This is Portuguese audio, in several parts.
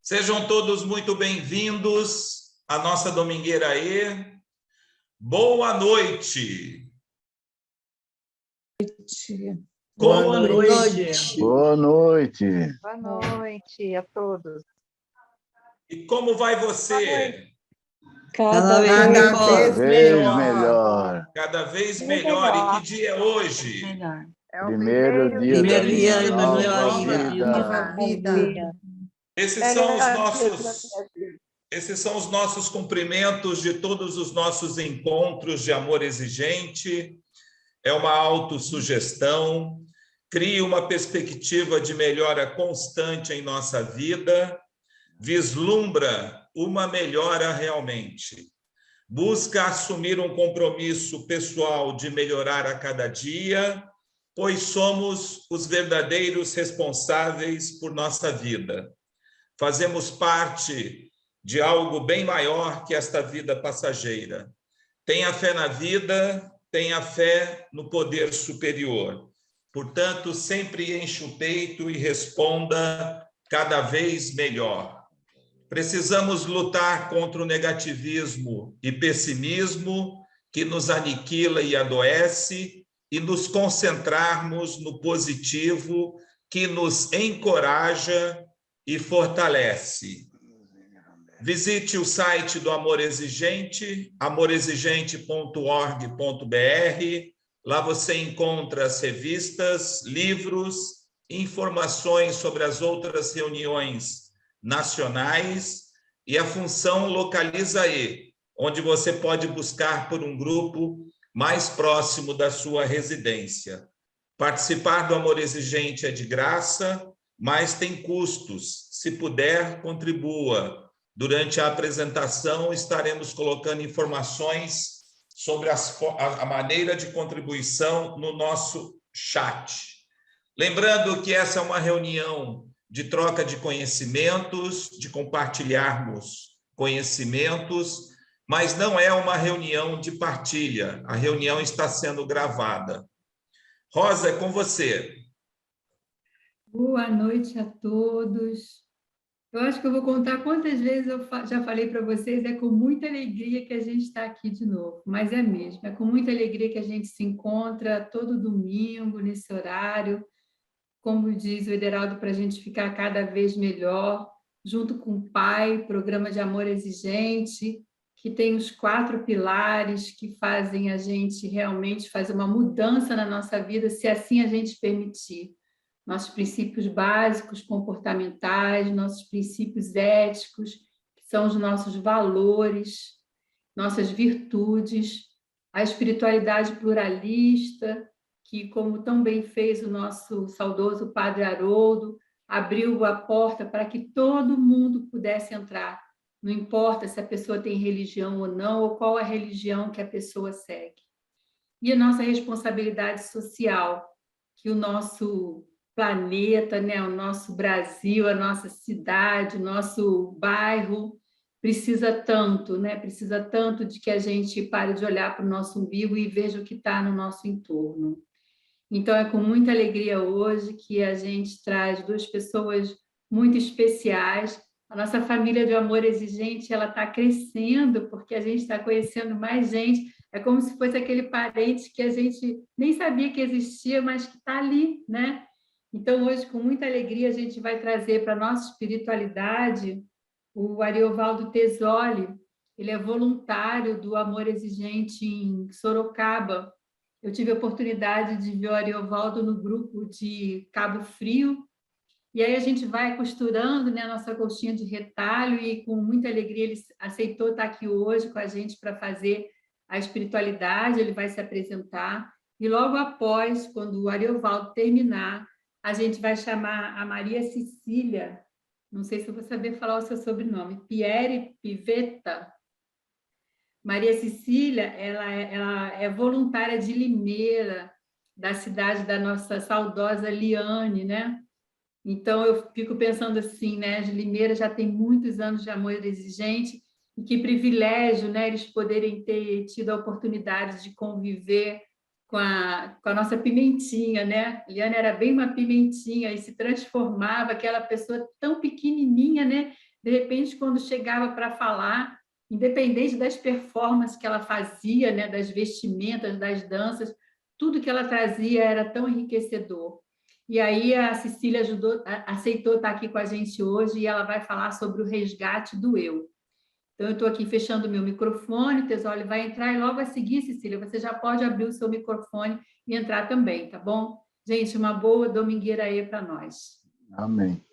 Sejam todos muito bem-vindos à nossa Domingueira E. Boa noite. Boa noite. Boa noite. Boa noite a todos. E como vai você? Cada vez melhor. Cada vez melhor. E que dia é hoje? É o Primeiro dia Primeiro da dia minha da nova vida. Esses são os nossos cumprimentos de todos os nossos encontros de amor exigente. É uma autossugestão. Cria uma perspectiva de melhora constante em nossa vida. Vislumbra uma melhora realmente. Busca assumir um compromisso pessoal de melhorar a cada dia, pois somos os verdadeiros responsáveis por nossa vida. Fazemos parte de algo bem maior que esta vida passageira. Tenha fé na vida, tenha fé no poder superior. Portanto, sempre enche o peito e responda cada vez melhor. Precisamos lutar contra o negativismo e pessimismo que nos aniquila e adoece e nos concentrarmos no positivo que nos encoraja e fortalece. Visite o site do Amor Exigente, amorexigente.org.br. Lá você encontra as revistas, livros, informações sobre as outras reuniões nacionais e a função Localiza E, onde você pode buscar por um grupo mais próximo da sua residência. Participar do Amor Exigente é de graça, mas tem custos. Se puder, contribua. Durante a apresentação, estaremos colocando informações sobre a maneira de contribuição no nosso chat. Lembrando que essa é uma reunião de troca de conhecimentos, de compartilharmos conhecimentos, mas não é uma reunião de partilha. A reunião está sendo gravada. Rosa, é com você. Boa noite a todos. Eu acho que eu vou contar quantas vezes eu já falei para vocês, é com muita alegria que a gente está aqui de novo, mas é mesmo, é com muita alegria que a gente se encontra todo domingo, nesse horário, como diz o Ederaldo, para a gente ficar cada vez melhor, junto com o Pai, programa de amor exigente, que tem os 4 pilares que fazem a gente realmente fazer uma mudança na nossa vida, se assim a gente permitir. Nossos princípios básicos, comportamentais, nossos princípios éticos, que são os nossos valores, nossas virtudes, a espiritualidade pluralista, que, como tão bem fez o nosso saudoso Padre Haroldo, abriu a porta para que todo mundo pudesse entrar. Não importa se a pessoa tem religião ou não, ou qual a religião que a pessoa segue. E a nossa responsabilidade social, que o nosso planeta, né, o nosso Brasil, a nossa cidade, o nosso bairro precisa tanto, né? Precisa tanto de que a gente pare de olhar para o nosso umbigo e veja o que está no nosso entorno. Então, é com muita alegria hoje que a gente traz 2 pessoas muito especiais. A nossa família de amor exigente, ela está crescendo, porque a gente está conhecendo mais gente. É como se fosse aquele parente que a gente nem sabia que existia, mas que está ali, né? Então, hoje, com muita alegria, a gente vai trazer para a nossa espiritualidade o Ariovaldo Tesoli. Ele é voluntário do Amor Exigente em Sorocaba. Eu tive a oportunidade de ver o Ariovaldo no grupo de Cabo Frio, e aí a gente vai costurando, né, a nossa colchinha de retalho, e com muita alegria ele aceitou estar aqui hoje com a gente para fazer a espiritualidade. Ele vai se apresentar, e logo após, quando o Ariovaldo terminar, a gente vai chamar a Maria Cecília, não sei se eu vou saber falar o seu sobrenome, Pierre Pivetta. Maria Cecília, ela é voluntária de Limeira, da cidade da nossa saudosa Liane, né? Então, eu fico pensando assim, né? De Limeira já tem muitos anos de amor exigente, e que privilégio, né? Eles poderem ter tido a oportunidade de conviver com a nossa pimentinha, né? Liane era bem uma pimentinha e se transformava, aquela pessoa tão pequenininha, né? De repente, quando chegava para falar, independente das performances que ela fazia, né, das vestimentas, das danças, tudo que ela trazia era tão enriquecedor. E aí a Cecília aceitou estar aqui com a gente hoje e ela vai falar sobre o resgate do eu. Então, eu estou aqui fechando o meu microfone, o Tesouro vai entrar e logo a seguir, Cecília, você já pode abrir o seu microfone e entrar também, tá bom? Gente, uma boa domingueira aí para nós. Amém.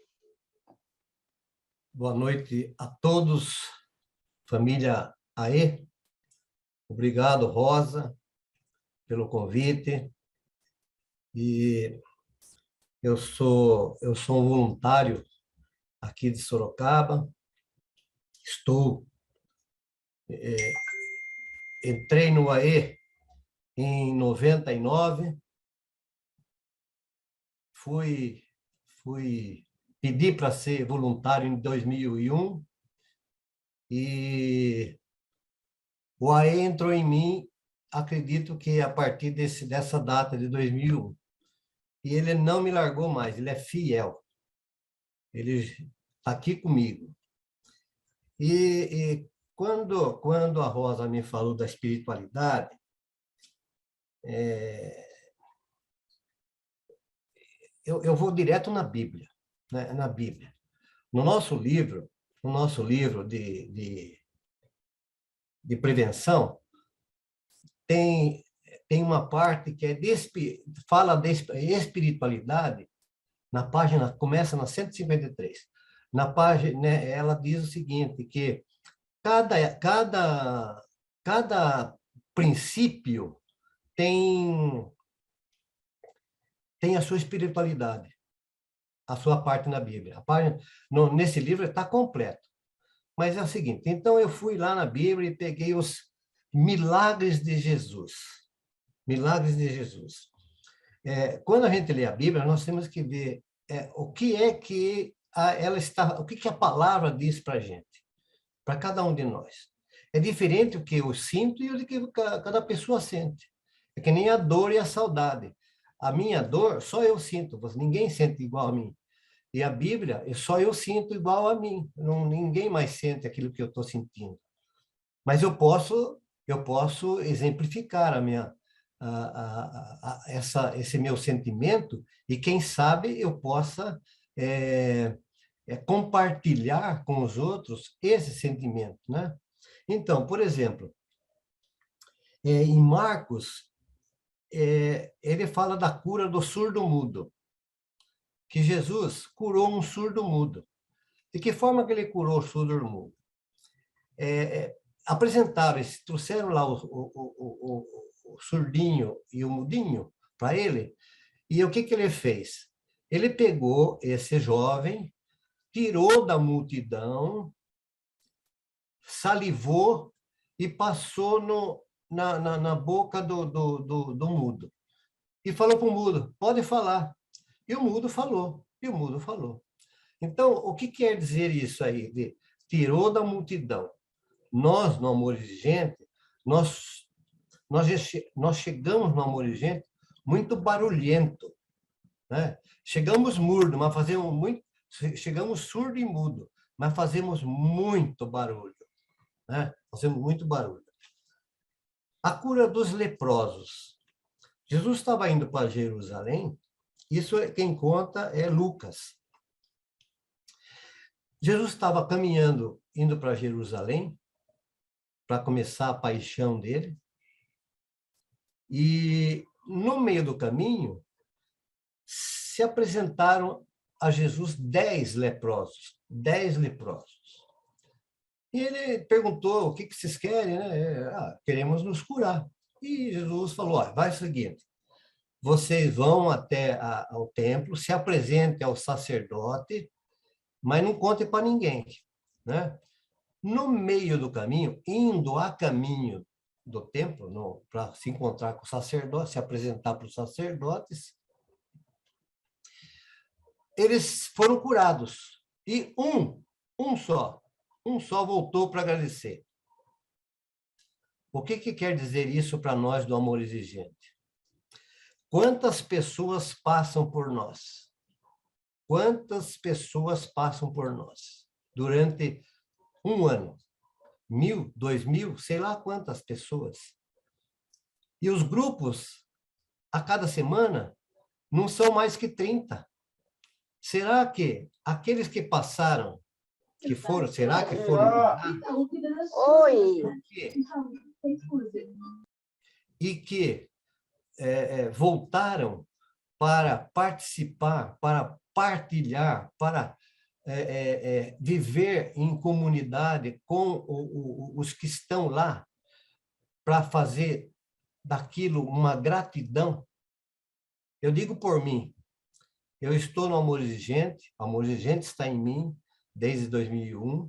Boa noite a todos, família AE. Obrigado, Rosa, pelo convite. E eu sou um voluntário aqui de Sorocaba. Entrei no AE em 99. Pedi para ser voluntário em 2001 e o AE entrou em mim, acredito que a partir dessa data de 2001. E ele não me largou mais, ele é fiel. Ele está aqui comigo. E quando a Rosa me falou da espiritualidade, eu vou direto na Bíblia, né? Na Bíblia. No nosso livro de prevenção, tem uma parte que fala de espiritualidade, começa na 153. Na página, né, ela diz o seguinte, que cada princípio tem a sua espiritualidade, a sua parte na Bíblia. Nesse livro está completo. Mas é o seguinte, então eu fui lá na Bíblia e peguei os milagres de Jesus. Milagres de Jesus. Quando a gente lê a Bíblia, nós temos que ver o que é que o que a palavra diz para a gente, para cada um de nós. É diferente o que eu sinto e o que cada pessoa sente. É que nem a dor e a saudade. A minha dor, só eu sinto, ninguém sente igual a mim. E a Bíblia, só eu sinto igual a mim. Ninguém mais sente aquilo que eu estou sentindo. Mas eu posso exemplificar esse meu sentimento e, quem sabe, eu possa compartilhar com os outros esse sentimento, né? Então, por exemplo, em Marcos, ele fala da cura do surdo-mudo, que Jesus curou um surdo-mudo. De que forma que ele curou o surdo-mudo? Trouxeram lá o surdinho e o mudinho para ele, e o que ele fez? Ele pegou esse jovem, tirou da multidão, salivou e passou na boca do mudo. E falou para o mudo, pode falar. E o mudo falou. Então, o que quer dizer isso aí? Tirou da multidão. Nós, no Amor Exigente, nós chegamos no Amor Exigente muito barulhento, né? Chegamos mudo, mas fazemos muito... Chegamos surdo e mudo, mas fazemos muito barulho, né? Fazemos muito barulho. A cura dos leprosos. Jesus estava indo para Jerusalém. Isso quem conta é Lucas. Jesus estava caminhando, indo para Jerusalém, para começar a paixão dele. E, no meio do caminho, se apresentaram a Jesus 10 leprosos. 10 leprosos. E ele perguntou, o que vocês querem? Né? Queremos nos curar. E Jesus falou, vai o seguinte, vocês vão até ao templo, se apresentem ao sacerdote, mas não contem para ninguém, né? No meio do caminho, indo a caminho do templo, para se encontrar com o sacerdote, se apresentar para os sacerdotes, eles foram curados. E um só voltou para agradecer. O que quer dizer isso para nós do Amor Exigente? Quantas pessoas passam por nós? Quantas pessoas passam por nós? durante um ano. 1.000, 2.000, sei lá quantas pessoas. E os grupos, a cada semana, não são mais que 30. Será que aqueles que passaram, será que foram... Oi! E que voltaram para participar, para partilhar, para viver em comunidade com os que estão lá, para fazer daquilo uma gratidão? Eu digo por mim, eu estou no Amor Exigente, o Amor Exigente está em mim desde 2001.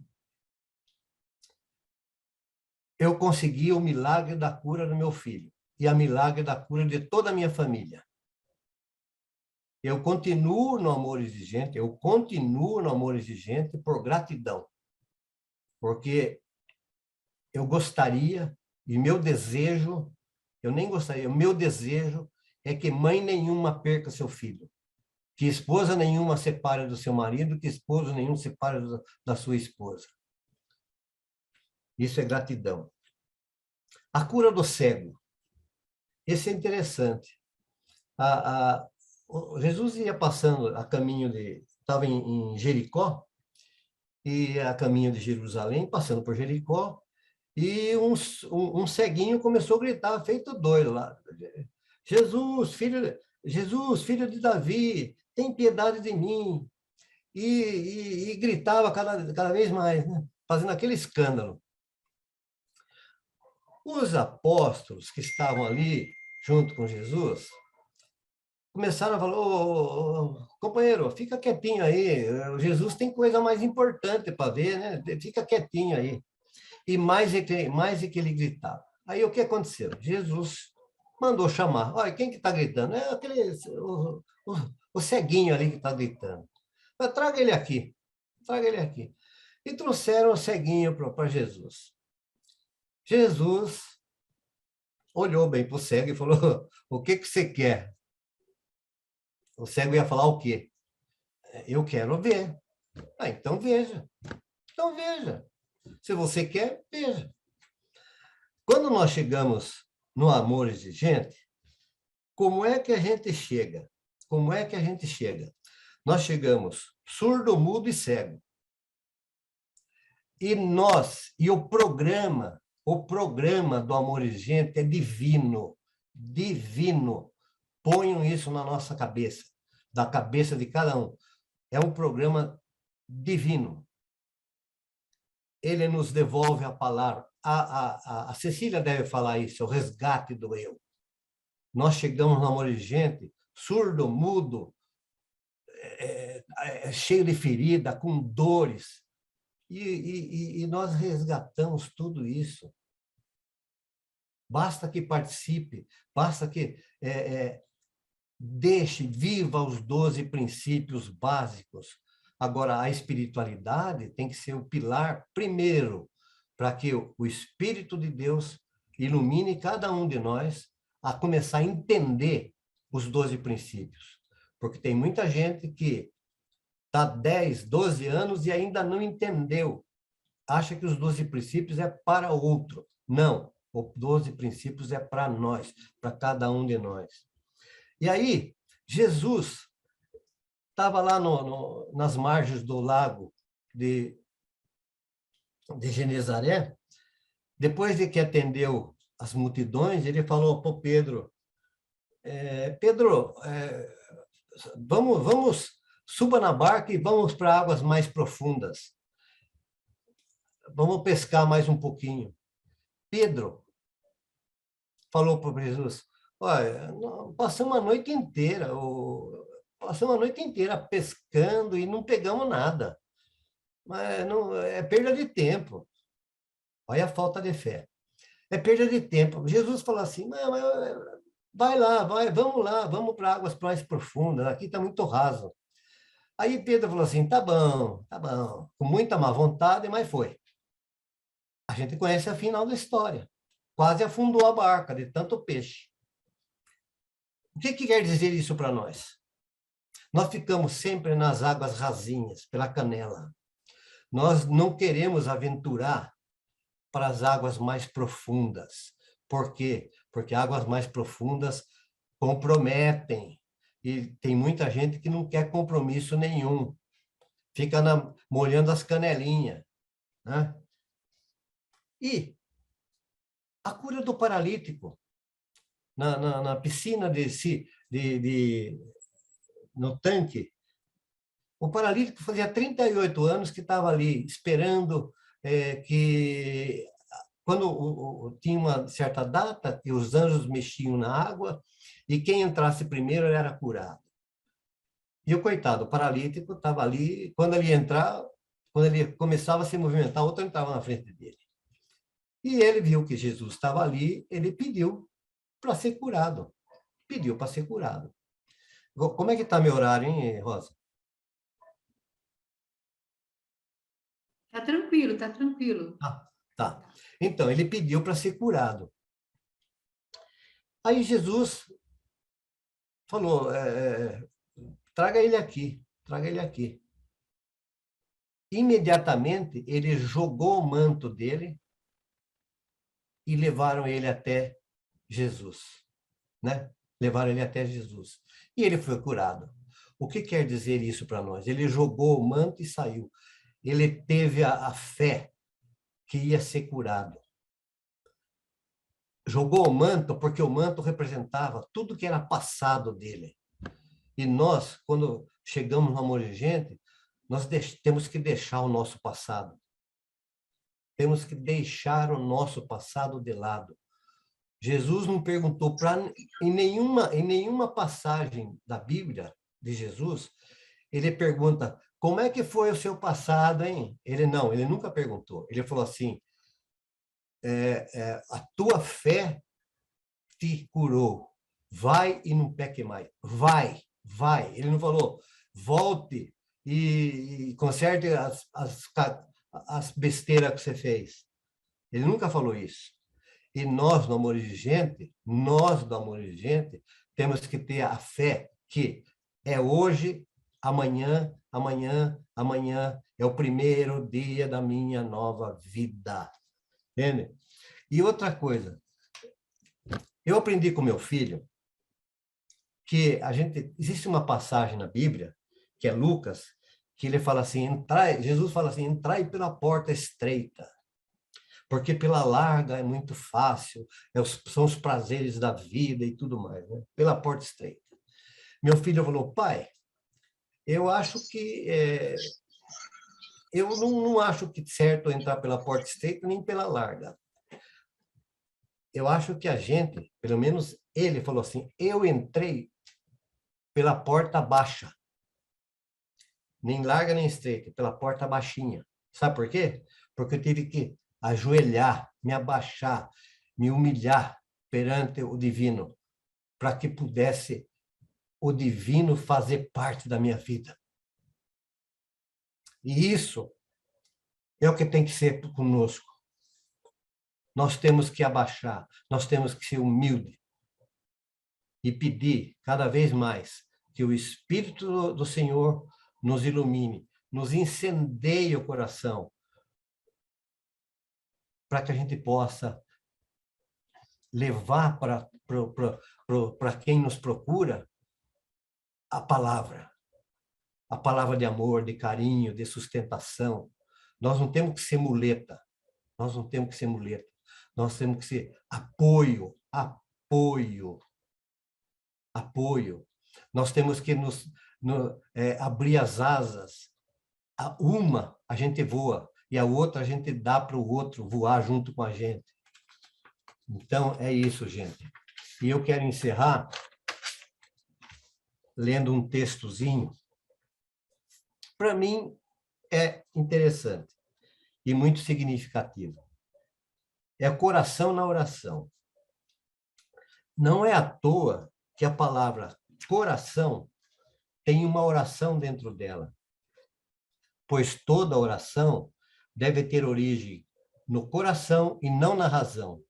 Eu consegui o milagre da cura do meu filho e a milagre da cura de toda a minha família. Eu continuo no Amor Exigente, por gratidão, porque eu gostaria, e meu desejo, eu nem gostaria, o meu desejo é que mãe nenhuma perca seu filho, que esposa nenhuma separe do seu marido, que esposo nenhum separe da sua esposa. Isso é gratidão. A cura do cego. Esse é interessante. Jesus ia passando a caminho estava em Jericó, e a caminho de Jerusalém, passando por Jericó, e um ceguinho começou a gritar, feito doido lá. Jesus, filho de Davi, tem piedade de mim. E gritava cada vez mais, né? Fazendo aquele escândalo. Os apóstolos que estavam ali, junto com Jesus, começaram a falar, companheiro, fica quietinho aí, Jesus tem coisa mais importante para ver, né? Fica quietinho aí. E mais é que ele gritava. Aí o que aconteceu? Jesus mandou chamar. Olha, quem que está gritando? É o ceguinho ali que está gritando. Mas traga ele aqui. E trouxeram o ceguinho para Jesus. Jesus olhou bem para o cego e falou, o que você quer? O cego ia falar o quê? Eu quero ver. Então veja. Se você quer, veja. Quando nós chegamos no Amor Exigente, como é que a gente chega? Nós chegamos surdo, mudo e cego. E o programa do Amor Exigente é divino. Ponham isso na nossa cabeça, da cabeça de cada um. É um programa divino. Ele nos devolve a palavra. A Cecília deve falar isso, o resgate do eu. Nós chegamos no Amor Exigente, surdo, mudo, cheio de ferida, com dores. E nós resgatamos tudo isso. Basta que participe, basta que viva os 12 princípios básicos. Agora, a espiritualidade tem que ser o pilar primeiro, para que o Espírito de Deus ilumine cada um de nós a começar a entender os 12 princípios. Porque tem muita gente que está 10, 12 anos e ainda não entendeu. Acha que os 12 princípios é para outro. Não, os 12 princípios é para nós, para cada um de nós. E aí, Jesus estava lá nas margens do lago de Genezaré. Depois de que atendeu as multidões, ele falou para Pedro, Pedro, vamos, suba na barca e vamos para águas mais profundas. Vamos pescar mais um pouquinho. Pedro falou para Jesus, olha, passamos a noite inteira pescando e não pegamos nada. Mas não, é perda de tempo. Olha a falta de fé. É perda de tempo. Jesus falou assim, vai lá, vamos para águas mais profundas, aqui está muito raso. Aí Pedro falou assim, tá bom, com muita má vontade, mas foi. A gente conhece a final da história. Quase afundou a barca de tanto peixe. O que quer dizer isso para nós? Nós ficamos sempre nas águas rasinhas, pela canela. Nós não queremos aventurar para as águas mais profundas. Por quê? Porque águas mais profundas comprometem. E tem muita gente que não quer compromisso nenhum. Fica molhando as canelinhas, né? E a cura do paralítico na piscina no tanque. O paralítico fazia 38 anos que estava ali esperando que quando tinha uma certa data que os anjos mexiam na água e quem entrasse primeiro era curado. E o coitado, o paralítico estava ali, quando ele começava a se movimentar, outro entrava na frente dele. E ele viu que Jesus estava ali, ele pediu para ser curado. Pediu para ser curado. Como é que está meu horário, hein, Rosa? Está tranquilo, está tranquilo. Ah, tá. Então, ele pediu para ser curado. Aí Jesus falou, traga ele aqui, traga ele aqui. Imediatamente, ele jogou o manto dele e levaram ele até Jesus, né? Levaram ele até Jesus. E ele foi curado. O que quer dizer isso para nós? Ele jogou o manto e saiu. Ele teve a fé que ia ser curado. Jogou o manto porque o manto representava tudo que era passado dele. E nós, quando chegamos no amor de gente, nós temos que deixar o nosso passado. Temos que deixar o nosso passado de lado. Jesus não perguntou em nenhuma passagem da Bíblia de Jesus, ele pergunta, como é que foi o seu passado, hein? Ele nunca perguntou. Ele falou assim, a tua fé te curou. Vai e não peque mais. Vai. Ele não falou, volte e conserte as besteiras que você fez. Ele nunca falou isso. E nós, do Amor de Gente, temos que ter a fé que é hoje, amanhã, é o primeiro dia da minha nova vida. Entende? E outra coisa, eu aprendi com meu filho que existe uma passagem na Bíblia, que é Lucas, que ele fala assim, Jesus fala assim, entrai pela porta estreita, porque pela larga é muito fácil, são os prazeres da vida e tudo mais, né? Pela porta estreita. Meu filho falou, pai, eu acho que eu não acho que certo entrar pela porta estreita nem pela larga. Eu acho que a gente, pelo menos ele falou assim, eu entrei pela porta baixa. Nem larga nem estreita, pela porta baixinha. Sabe por quê? Porque eu tive que ajoelhar, me abaixar, me humilhar perante o divino, para que pudesse o divino fazer parte da minha vida. E isso é o que tem que ser conosco. Nós temos que abaixar, nós temos que ser humildes e pedir cada vez mais que o Espírito do Senhor nos ilumine, nos incendeie o coração, para que a gente possa levar para quem nos procura a palavra de amor, de carinho, de sustentação. Nós não temos que ser muleta, nós temos que ser apoio. Nós temos que abrir as asas. A gente voa, e a outra a gente dá para o outro voar junto com a gente. Então, é isso, gente. E eu quero encerrar lendo um textozinho. Para mim, é interessante e muito significativo. É coração na oração. Não é à toa que a palavra coração tem uma oração dentro dela, pois toda oração deve ter origem no coração e não na razão.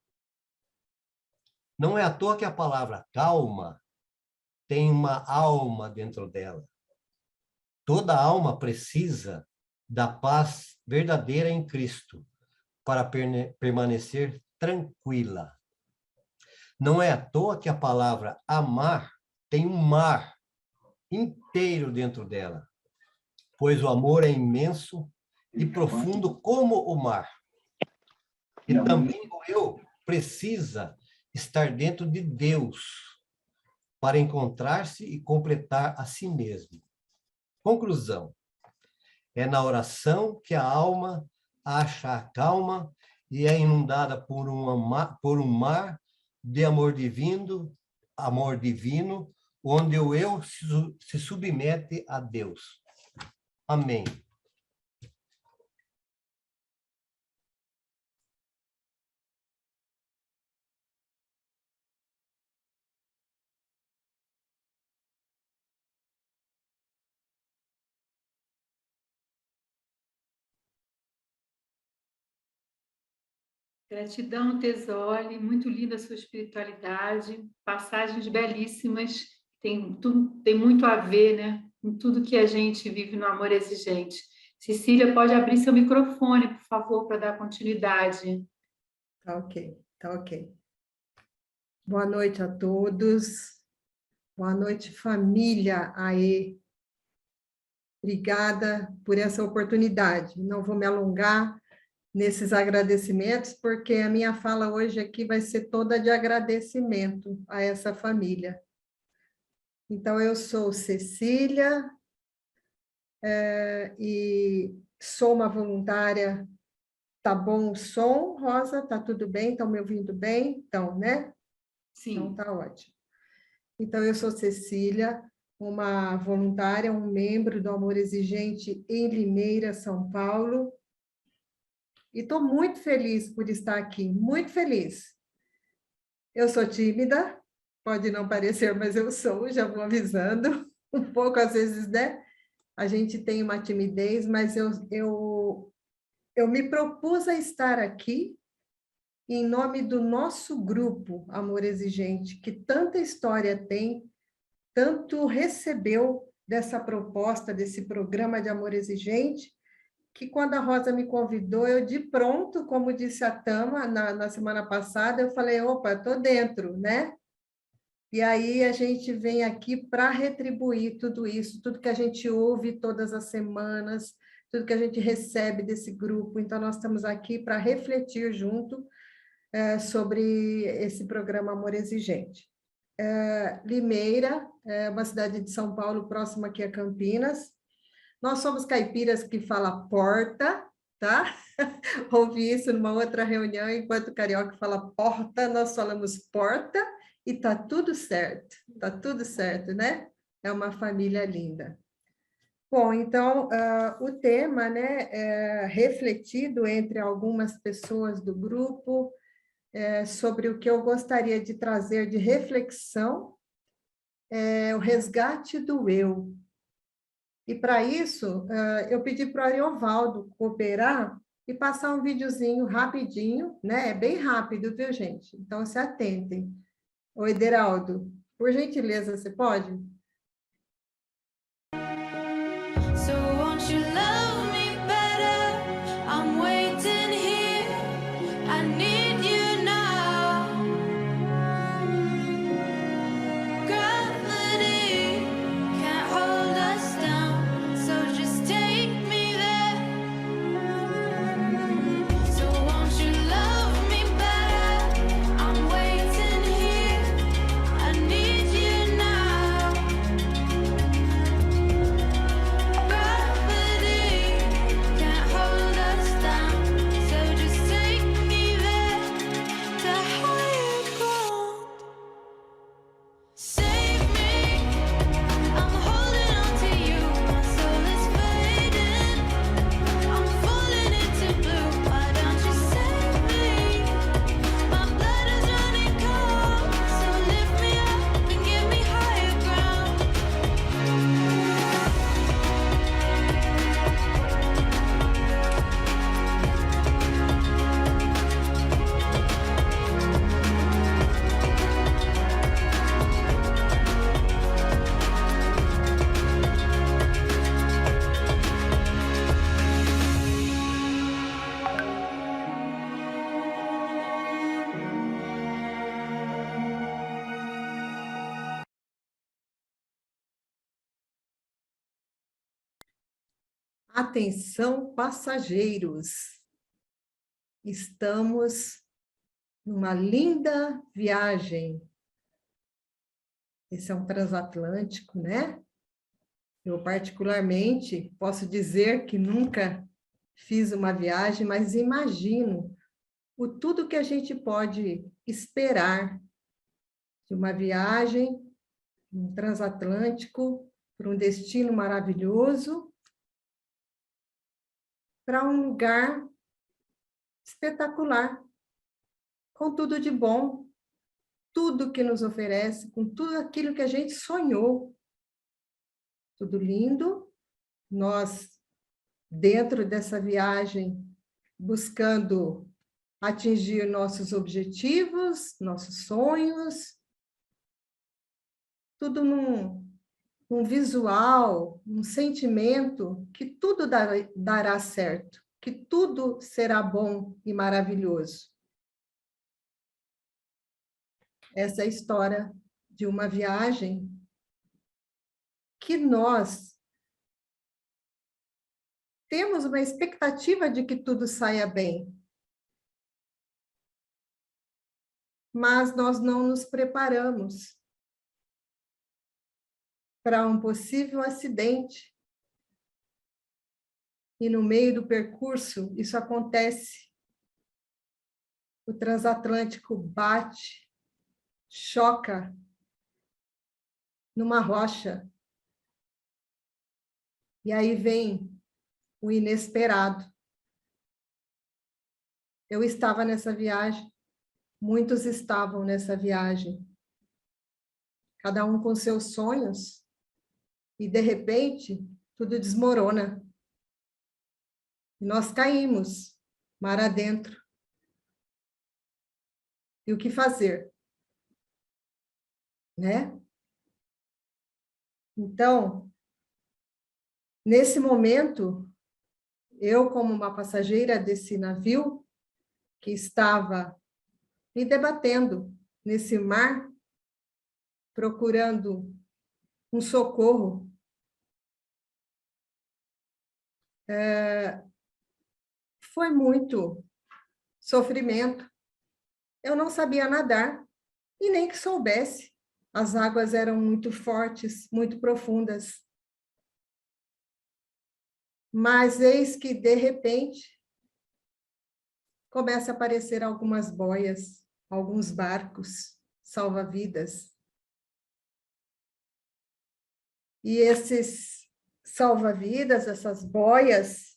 Não é à toa que a palavra calma tem uma alma dentro dela. Toda alma precisa da paz verdadeira em Cristo, para permanecer tranquila. Não é à toa que a palavra amar tem um mar inteiro dentro dela, pois o amor é imenso e profundo como o mar. E também o eu precisa estar dentro de Deus para encontrar-se e completar a si mesmo. Conclusão. É na oração que a alma acha a calma e é inundada por um mar de amor divino, onde o eu se submete a Deus. Amém. Gratidão, Tesole, muito linda a sua espiritualidade, passagens belíssimas, tem muito a ver, né, com tudo que a gente vive no amor exigente. Cecília, pode abrir seu microfone, por favor, para dar continuidade. Tá ok. Boa noite a todos. Boa noite, família AE. Obrigada por essa oportunidade. Não vou me alongar nesses agradecimentos, porque a minha fala hoje aqui vai ser toda de agradecimento a essa família. Então, eu sou Cecília, e sou uma voluntária. Tá bom o som, Rosa? Tá tudo bem? Estão me ouvindo bem? Então, né? Sim. Então, tá ótimo. Então, eu sou Cecília, uma voluntária, um membro do Amor Exigente em Limeira, São Paulo. E estou muito feliz por estar aqui, muito feliz. Eu sou tímida, pode não parecer, mas eu sou, já vou avisando. Um pouco, às vezes, né? A gente tem uma timidez, mas eu me propus a estar aqui em nome do nosso grupo Amor Exigente, que tanta história tem, tanto recebeu dessa proposta, desse programa de Amor Exigente, que quando a Rosa me convidou, eu de pronto, como disse a Tama na semana passada, eu falei, opa, estou dentro, né? E aí a gente vem aqui para retribuir tudo isso, tudo que a gente ouve todas as semanas, tudo que a gente recebe desse grupo. Então, nós estamos aqui para refletir junto sobre esse programa Amor Exigente. Limeira é uma cidade de São Paulo, próxima aqui a Campinas. Nós somos caipiras que fala porta, tá? Ouvi isso numa outra reunião, enquanto o carioca fala porta, nós falamos porta, e tá tudo certo, né? É uma família linda. Bom, então, o tema, né, refletido entre algumas pessoas do grupo, sobre o que eu gostaria de trazer de reflexão, é o resgate do eu. E, para isso, eu pedi para o Ariovaldo cooperar e passar um videozinho rapidinho, né? É bem rápido, viu, gente? Então, se atentem. Ô, Ederaldo, por gentileza, você pode? So won't you love me better? I'm waiting here. I need you now. Gravity can't hold us down, so just take me there. So won't you love me better? I'm waiting here. I need you now. Atenção, passageiros. Estamos numa linda viagem. Esse é um transatlântico, né? Eu, particularmente, posso dizer que nunca fiz uma viagem, mas imagino o tudo que a gente pode esperar de uma viagem, um transatlântico, para um destino maravilhoso, para um lugar espetacular, com tudo de bom, tudo que nos oferece, com tudo aquilo que a gente sonhou. Tudo lindo, nós, dentro dessa viagem, buscando atingir nossos objetivos, nossos sonhos, tudo num visual, um sentimento que tudo dará certo, que tudo será bom e maravilhoso. Essa é a história de uma viagem que nós temos uma expectativa de que tudo saia bem. Mas nós não nos preparamos para um possível acidente. E no meio do percurso, isso acontece. O transatlântico bate, choca numa rocha. E aí vem o inesperado. Eu estava nessa viagem, muitos estavam nessa viagem, cada um com seus sonhos, e de repente tudo desmorona. E nós caímos mar adentro. E o que fazer? Né? Então, nesse momento, eu, como uma passageira desse navio, que estava me debatendo nesse mar, procurando um socorro, foi muito sofrimento. Eu não sabia nadar, e nem que soubesse. As águas eram muito fortes, muito profundas. Mas eis que, de repente, começa a aparecer algumas boias, alguns barcos salva-vidas. E esses salva-vidas, essas boias,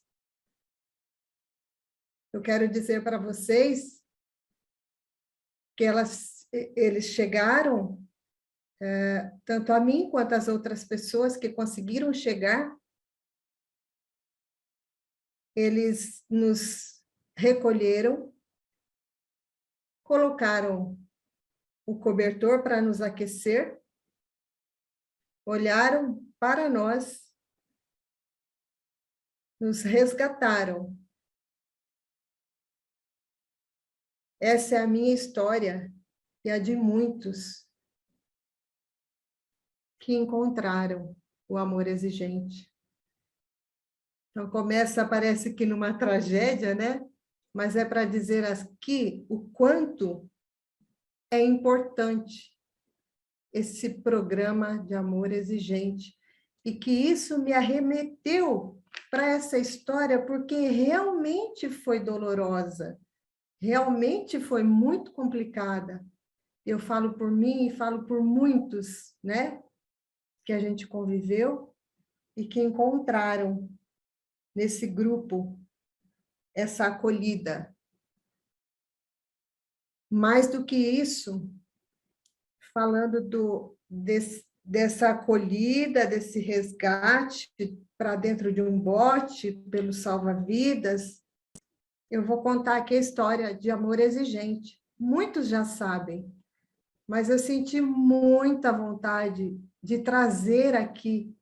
eu quero dizer para vocês que eles chegaram, tanto a mim quanto às outras pessoas que conseguiram chegar, eles nos recolheram, colocaram o cobertor para nos aquecer, olharam para nós, nos resgataram. Essa é a minha história e a de muitos que encontraram o amor exigente. Então, parece que numa tragédia, né? Mas é para dizer aqui o quanto é importante esse programa de amor exigente. E que isso me arremeteu para essa história, porque realmente foi dolorosa, realmente foi muito complicada. Eu falo por mim e falo por muitos, né? Que a gente conviveu e que encontraram nesse grupo essa acolhida. Mais do que isso, falando dessa acolhida, desse resgate para dentro de um bote, pelo salva-vidas, eu vou contar aqui a história de amor exigente. Muitos já sabem, mas eu senti muita vontade de trazer aqui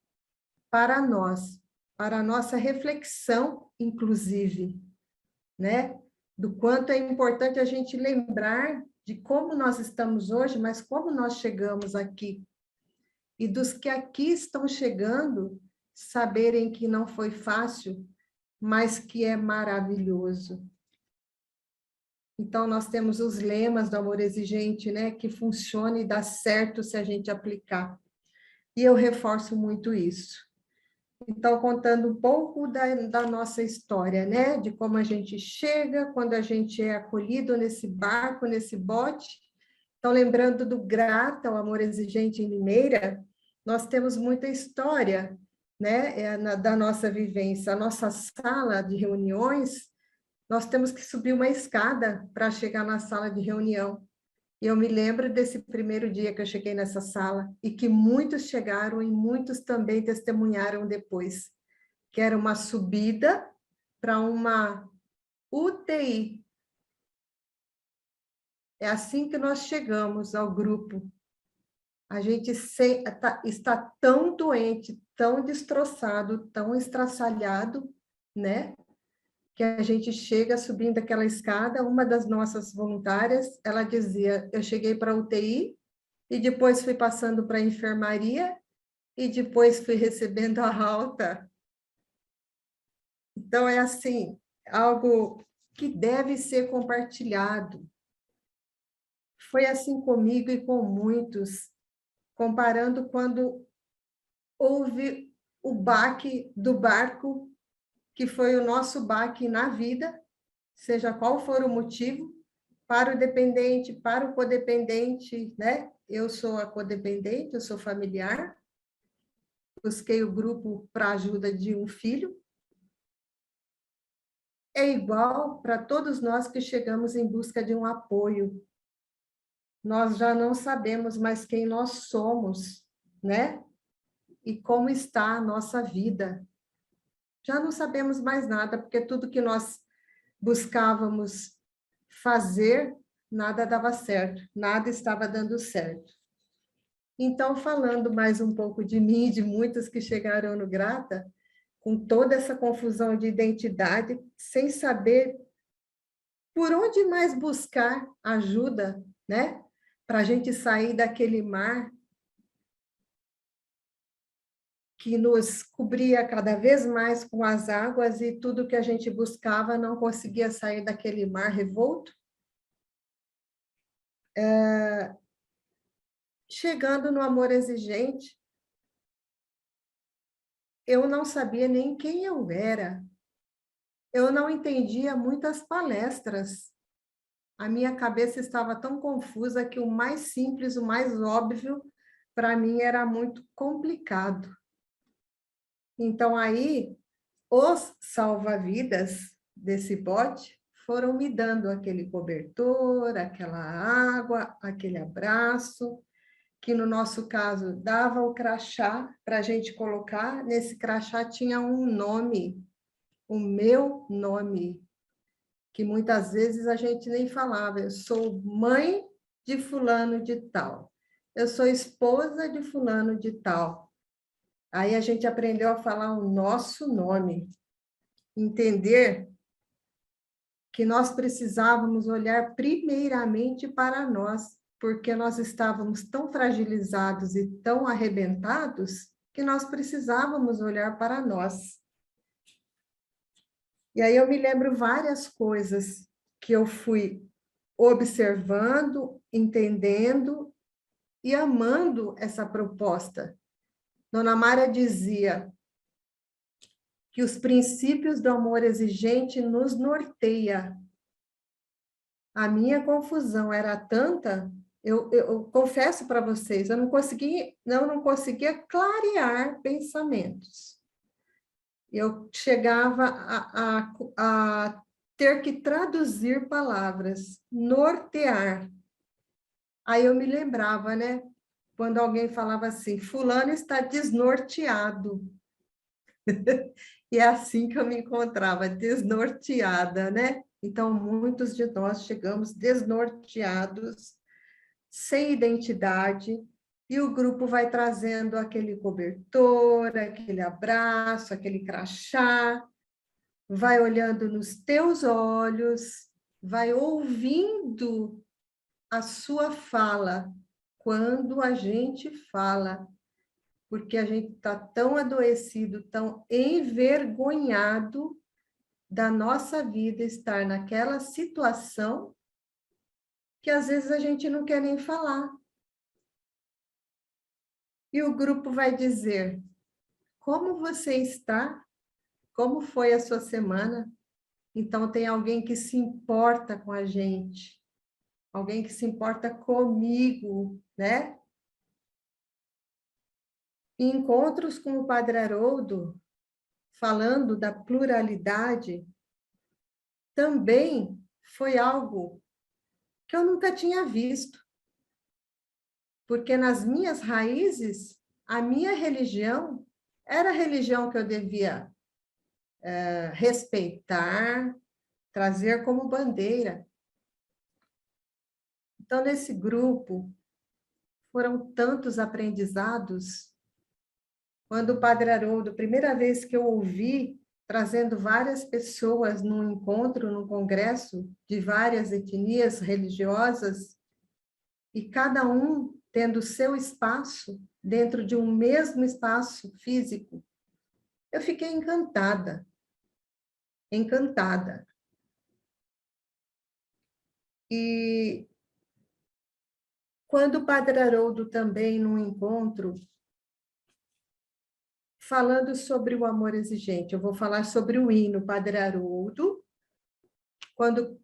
para nós, para a nossa reflexão, inclusive, né? Do quanto é importante a gente lembrar de como nós estamos hoje, mas como nós chegamos aqui. E dos que aqui estão chegando, saberem que não foi fácil, mas que é maravilhoso. Então, nós temos os lemas do amor exigente, né? Que funciona e dá certo se a gente aplicar. E eu reforço muito isso. Então, contando um pouco da nossa história, né? De como a gente chega, quando a gente é acolhido nesse barco, nesse bote. Então, lembrando do Grata, o amor exigente em Limeira, nós temos muita história, né? Da nossa vivência. A nossa sala de reuniões, nós temos que subir uma escada para chegar na sala de reunião. E eu me lembro desse primeiro dia que eu cheguei nessa sala, e que muitos chegaram e muitos também testemunharam depois, que era uma subida para uma UTI. É assim que nós chegamos ao grupo. A gente está tão doente, tão destroçado, tão estraçalhado, né? Que a gente chega subindo aquela escada. Uma das nossas voluntárias, ela dizia, eu cheguei para a UTI, e depois fui passando para a enfermaria, e depois fui recebendo a alta. Então, é assim, algo que deve ser compartilhado. Foi assim comigo e com muitos, comparando quando houve o baque do barco, que foi o nosso baque na vida, seja qual for o motivo, para o dependente, para o codependente, né? Eu sou a codependente, eu sou familiar, busquei o grupo para a ajuda de um filho. É igual para todos nós que chegamos em busca de um apoio. Nós já não sabemos mais quem nós somos, né? E como está a nossa vida. Já não sabemos mais nada, porque tudo que nós buscávamos fazer, nada dava certo, nada estava dando certo. Então, falando mais um pouco de mim e de muitos que chegaram no Grata, com toda essa confusão de identidade, sem saber por onde mais buscar ajuda, né? Para a gente sair daquele mar que nos cobria cada vez mais com as águas, e tudo que a gente buscava não conseguia sair daquele mar revolto. Chegando no amor exigente, eu não sabia nem quem eu era. Eu não entendia muitas palestras. A minha cabeça estava tão confusa que o mais simples, o mais óbvio, para mim era muito complicado. Então, aí, os salva-vidas desse bote foram me dando aquele cobertor, aquela água, aquele abraço, que no nosso caso dava o crachá para a gente colocar. Nesse crachá tinha um nome, o meu nome, que muitas vezes a gente nem falava. Eu sou mãe de fulano de tal, eu sou esposa de fulano de tal. Aí a gente aprendeu a falar o nosso nome, entender que nós precisávamos olhar primeiramente para nós, porque nós estávamos tão fragilizados e tão arrebentados que nós precisávamos olhar para nós. E aí eu me lembro várias coisas que eu fui observando, entendendo e amando essa proposta. Dona Mara dizia que os princípios do amor exigente nos norteia. A minha confusão era tanta, eu confesso para vocês, eu não conseguia clarear pensamentos. Eu chegava a ter que traduzir palavras, nortear. Aí eu me lembrava, né? Quando alguém falava assim, fulano está desnorteado. E é assim que eu me encontrava, desnorteada, né? Então, muitos de nós chegamos desnorteados, sem identidade, e o grupo vai trazendo aquele cobertor, aquele abraço, aquele crachá, vai olhando nos teus olhos, vai ouvindo a sua fala. Quando a gente fala, porque a gente está tão adoecido, tão envergonhado da nossa vida estar naquela situação que às vezes a gente não quer nem falar. E o grupo vai dizer: como você está? Como foi a sua semana? Então, tem alguém que se importa com a gente, alguém que se importa comigo, né? Em encontros com o Padre Haroldo, falando da pluralidade, também foi algo que eu nunca tinha visto. Porque nas minhas raízes, a minha religião era a religião que eu devia respeitar, trazer como bandeira. Então, nesse grupo, foram tantos aprendizados. Quando o Padre Haroldo, primeira vez que eu ouvi, trazendo várias pessoas num encontro, num congresso de várias etnias religiosas, e cada um tendo seu espaço dentro de um mesmo espaço físico, eu fiquei encantada. Encantada. E quando o Padre Haroldo também, num encontro, falando sobre o amor exigente, eu vou falar sobre o hino Padre Haroldo, quando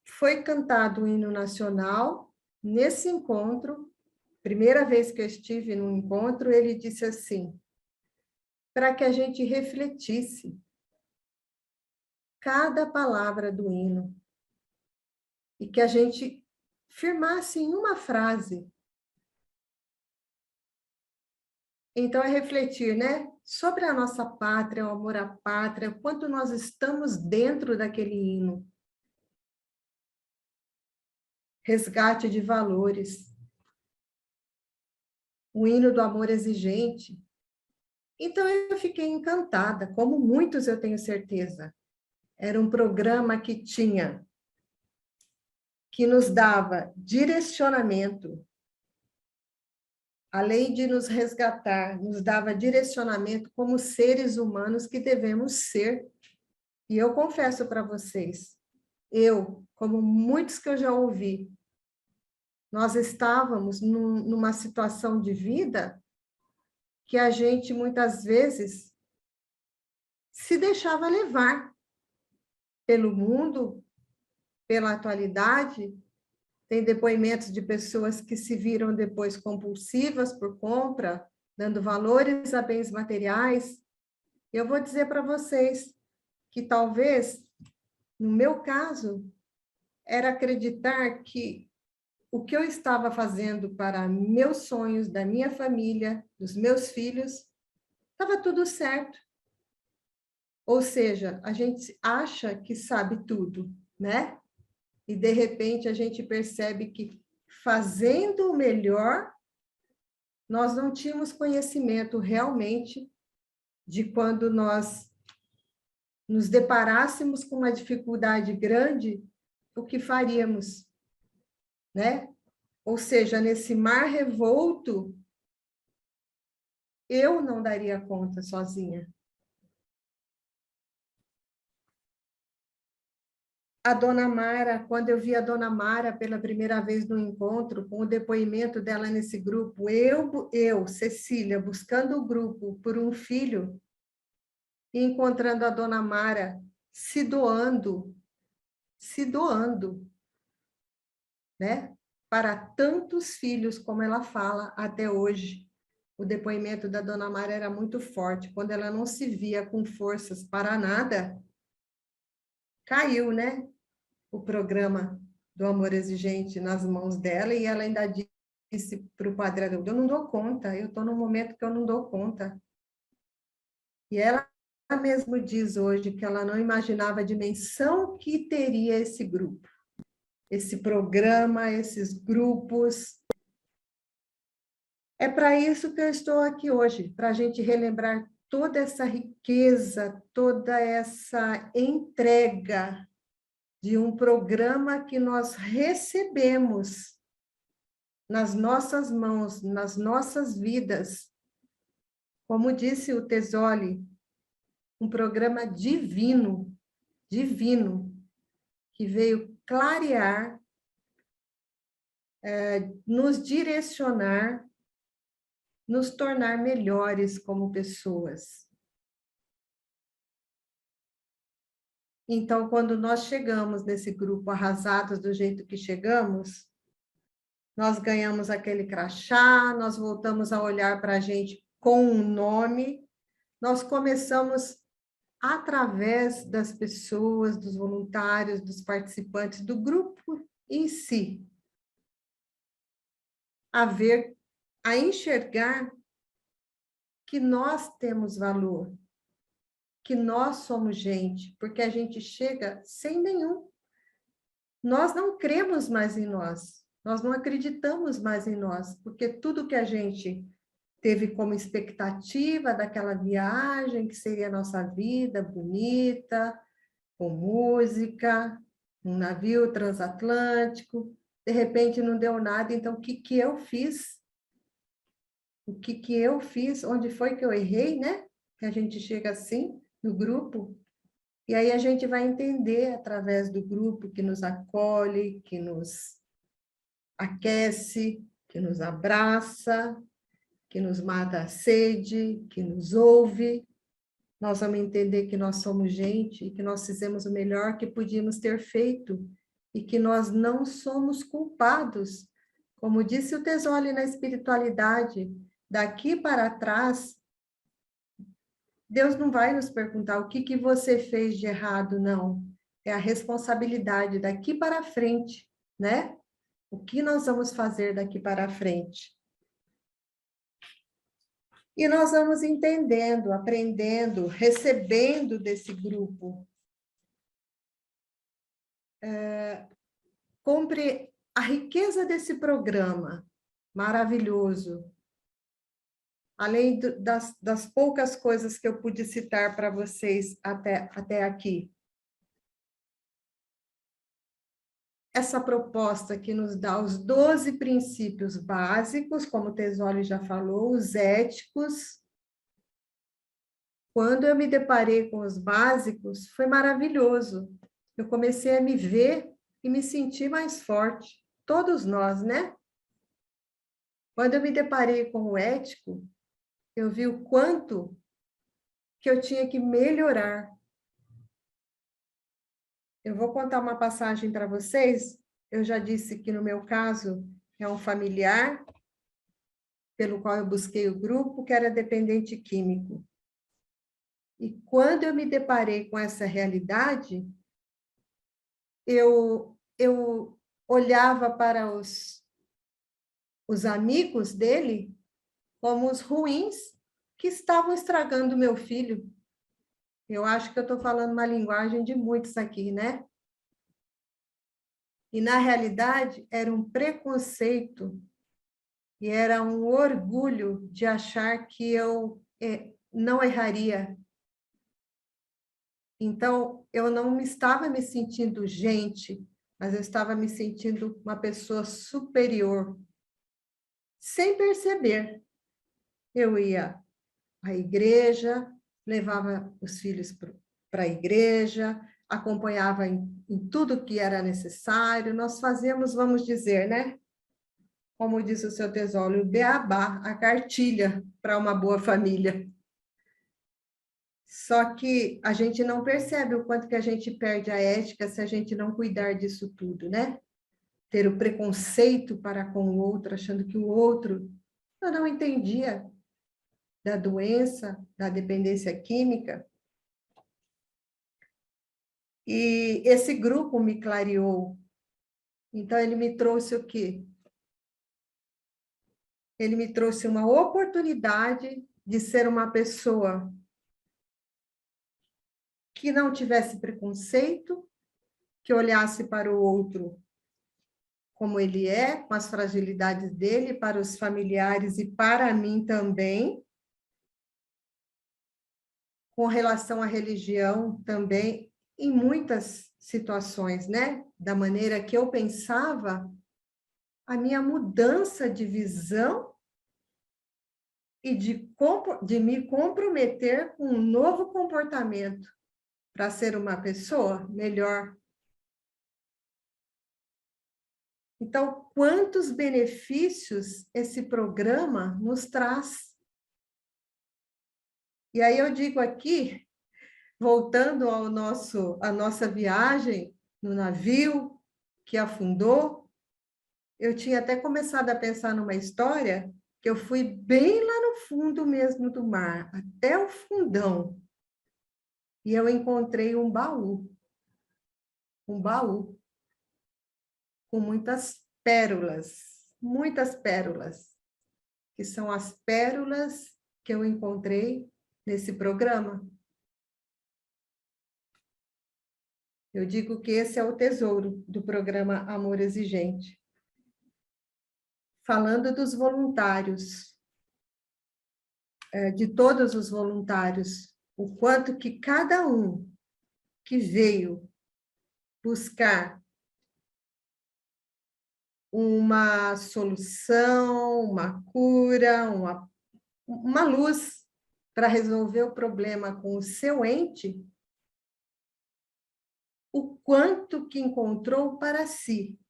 foi cantado o hino nacional, nesse encontro, primeira vez que eu estive num encontro, ele disse assim, para que a gente refletisse cada palavra do hino e que a gente firmasse em uma frase. Então, é refletir, né? Sobre a nossa pátria, o amor à pátria, quanto nós estamos dentro daquele hino. Resgate de valores. O hino do amor exigente. Então, eu fiquei encantada, como muitos eu tenho certeza. Era um programa que nos dava direcionamento, além de nos resgatar, nos dava direcionamento como seres humanos que devemos ser. E eu confesso para vocês, eu, como muitos que eu já ouvi, nós estávamos numa situação de vida que a gente, muitas vezes, se deixava levar pelo mundo, pela atualidade. Tem depoimentos de pessoas que se viram depois compulsivas por compra, dando valores a bens materiais. Eu vou dizer para vocês que talvez, no meu caso, era acreditar que o que eu estava fazendo para meus sonhos, da minha família, dos meus filhos, estava tudo certo. Ou seja, a gente acha que sabe tudo, né? E, de repente, a gente percebe que, fazendo o melhor, nós não tínhamos conhecimento realmente de quando nós nos deparássemos com uma dificuldade grande, o que faríamos, né? Ou seja, nesse mar revolto, eu não daria conta sozinha. A Dona Mara, quando eu vi a Dona Mara pela primeira vez no encontro, com o depoimento dela nesse grupo, eu, Cecília, buscando o grupo por um filho, e encontrando a Dona Mara se doando, né? Para tantos filhos, como ela fala até hoje. O depoimento da Dona Mara era muito forte. Quando ela não se via com forças para nada, caiu, né? O programa do amor exigente nas mãos dela, e ela ainda disse para o Padre Haroldo, eu não dou conta, eu estou num momento que eu não dou conta. E ela mesmo diz hoje que ela não imaginava a dimensão que teria esse grupo, esse programa, esses grupos. É para isso que eu estou aqui hoje, para a gente relembrar toda essa riqueza, toda essa entrega de um programa que nós recebemos nas nossas mãos, nas nossas vidas, Como disse o Tesoli, um programa divino, divino, que veio clarear, nos direcionar, nos tornar melhores como pessoas. Então, quando nós chegamos nesse grupo arrasados do jeito que chegamos, nós ganhamos aquele crachá, nós voltamos a olhar para a gente com um nome, nós começamos, através das pessoas, dos voluntários, dos participantes, do grupo em si, a ver, a enxergar que nós temos valor, que nós somos gente, porque a gente chega sem nenhum. Nós não cremos mais em nós, nós não acreditamos mais em nós, porque tudo que a gente teve como expectativa daquela viagem, que seria a nossa vida bonita, com música, um navio transatlântico, de repente não deu nada, então o que eu fiz? O que eu fiz? Onde foi que eu errei, né? Que a gente chega assim, no grupo, e aí a gente vai entender através do grupo que nos acolhe, que nos aquece, que nos abraça, que nos mata a sede, que nos ouve. Nós vamos entender que nós somos gente e que nós fizemos o melhor que podíamos ter feito e que nós não somos culpados. Como disse o Tesoli na espiritualidade, daqui para trás, Deus não vai nos perguntar o que você fez de errado, não. É a responsabilidade daqui para frente, né? O que nós vamos fazer daqui para frente? E nós vamos entendendo, aprendendo, recebendo desse grupo. Compre a riqueza desse programa maravilhoso. Além das poucas coisas que eu pude citar para vocês até aqui. Essa proposta que nos dá os 12 princípios básicos, como o Tesoli já falou, os éticos. Quando eu me deparei com os básicos, foi maravilhoso. Eu comecei a me ver e me sentir mais forte. Todos nós, né? Quando eu me deparei com o ético, eu vi o quanto que eu tinha que melhorar. Eu vou contar uma passagem para vocês. Eu já disse que, no meu caso, é um familiar, pelo qual eu busquei o grupo, que era dependente químico. E quando eu me deparei com essa realidade, eu olhava para os amigos dele como os ruins que estavam estragando meu filho. Eu acho que eu estou falando uma linguagem de muitos aqui, né? E, na realidade, era um preconceito e era um orgulho de achar que eu não erraria. Então, eu não estava me sentindo gente, mas eu estava me sentindo uma pessoa superior. Sem perceber. Eu ia à igreja, levava os filhos para a igreja, acompanhava em tudo que era necessário. Nós fazíamos, vamos dizer, né? Como diz o seu Tesoli, o beabá, a cartilha para uma boa família. Só que a gente não percebe o quanto que a gente perde a ética se a gente não cuidar disso tudo, né? Ter o preconceito para com o outro, achando que o outro... Eu não entendia da doença, da dependência química. E esse grupo me clareou. Então, ele me trouxe o quê? Ele me trouxe uma oportunidade de ser uma pessoa que não tivesse preconceito, que olhasse para o outro como ele é, com as fragilidades dele, para os familiares e para mim também. Com relação à religião também, em muitas situações, né? Da maneira que eu pensava, a minha mudança de visão e de me comprometer com um novo comportamento para ser uma pessoa melhor. Então, quantos benefícios esse programa nos traz? E aí eu digo aqui, voltando à nossa viagem no navio que afundou, eu tinha até começado a pensar numa história que eu fui bem lá no fundo mesmo do mar, até o fundão, e eu encontrei um baú com muitas pérolas, que são as pérolas que eu encontrei nesse programa. Eu digo que esse é o tesouro do programa Amor Exigente. Falando dos voluntários, de todos os voluntários, o quanto que cada um que veio buscar uma solução, uma cura, uma luz para resolver o problema com o seu ente, o quanto que encontrou para si.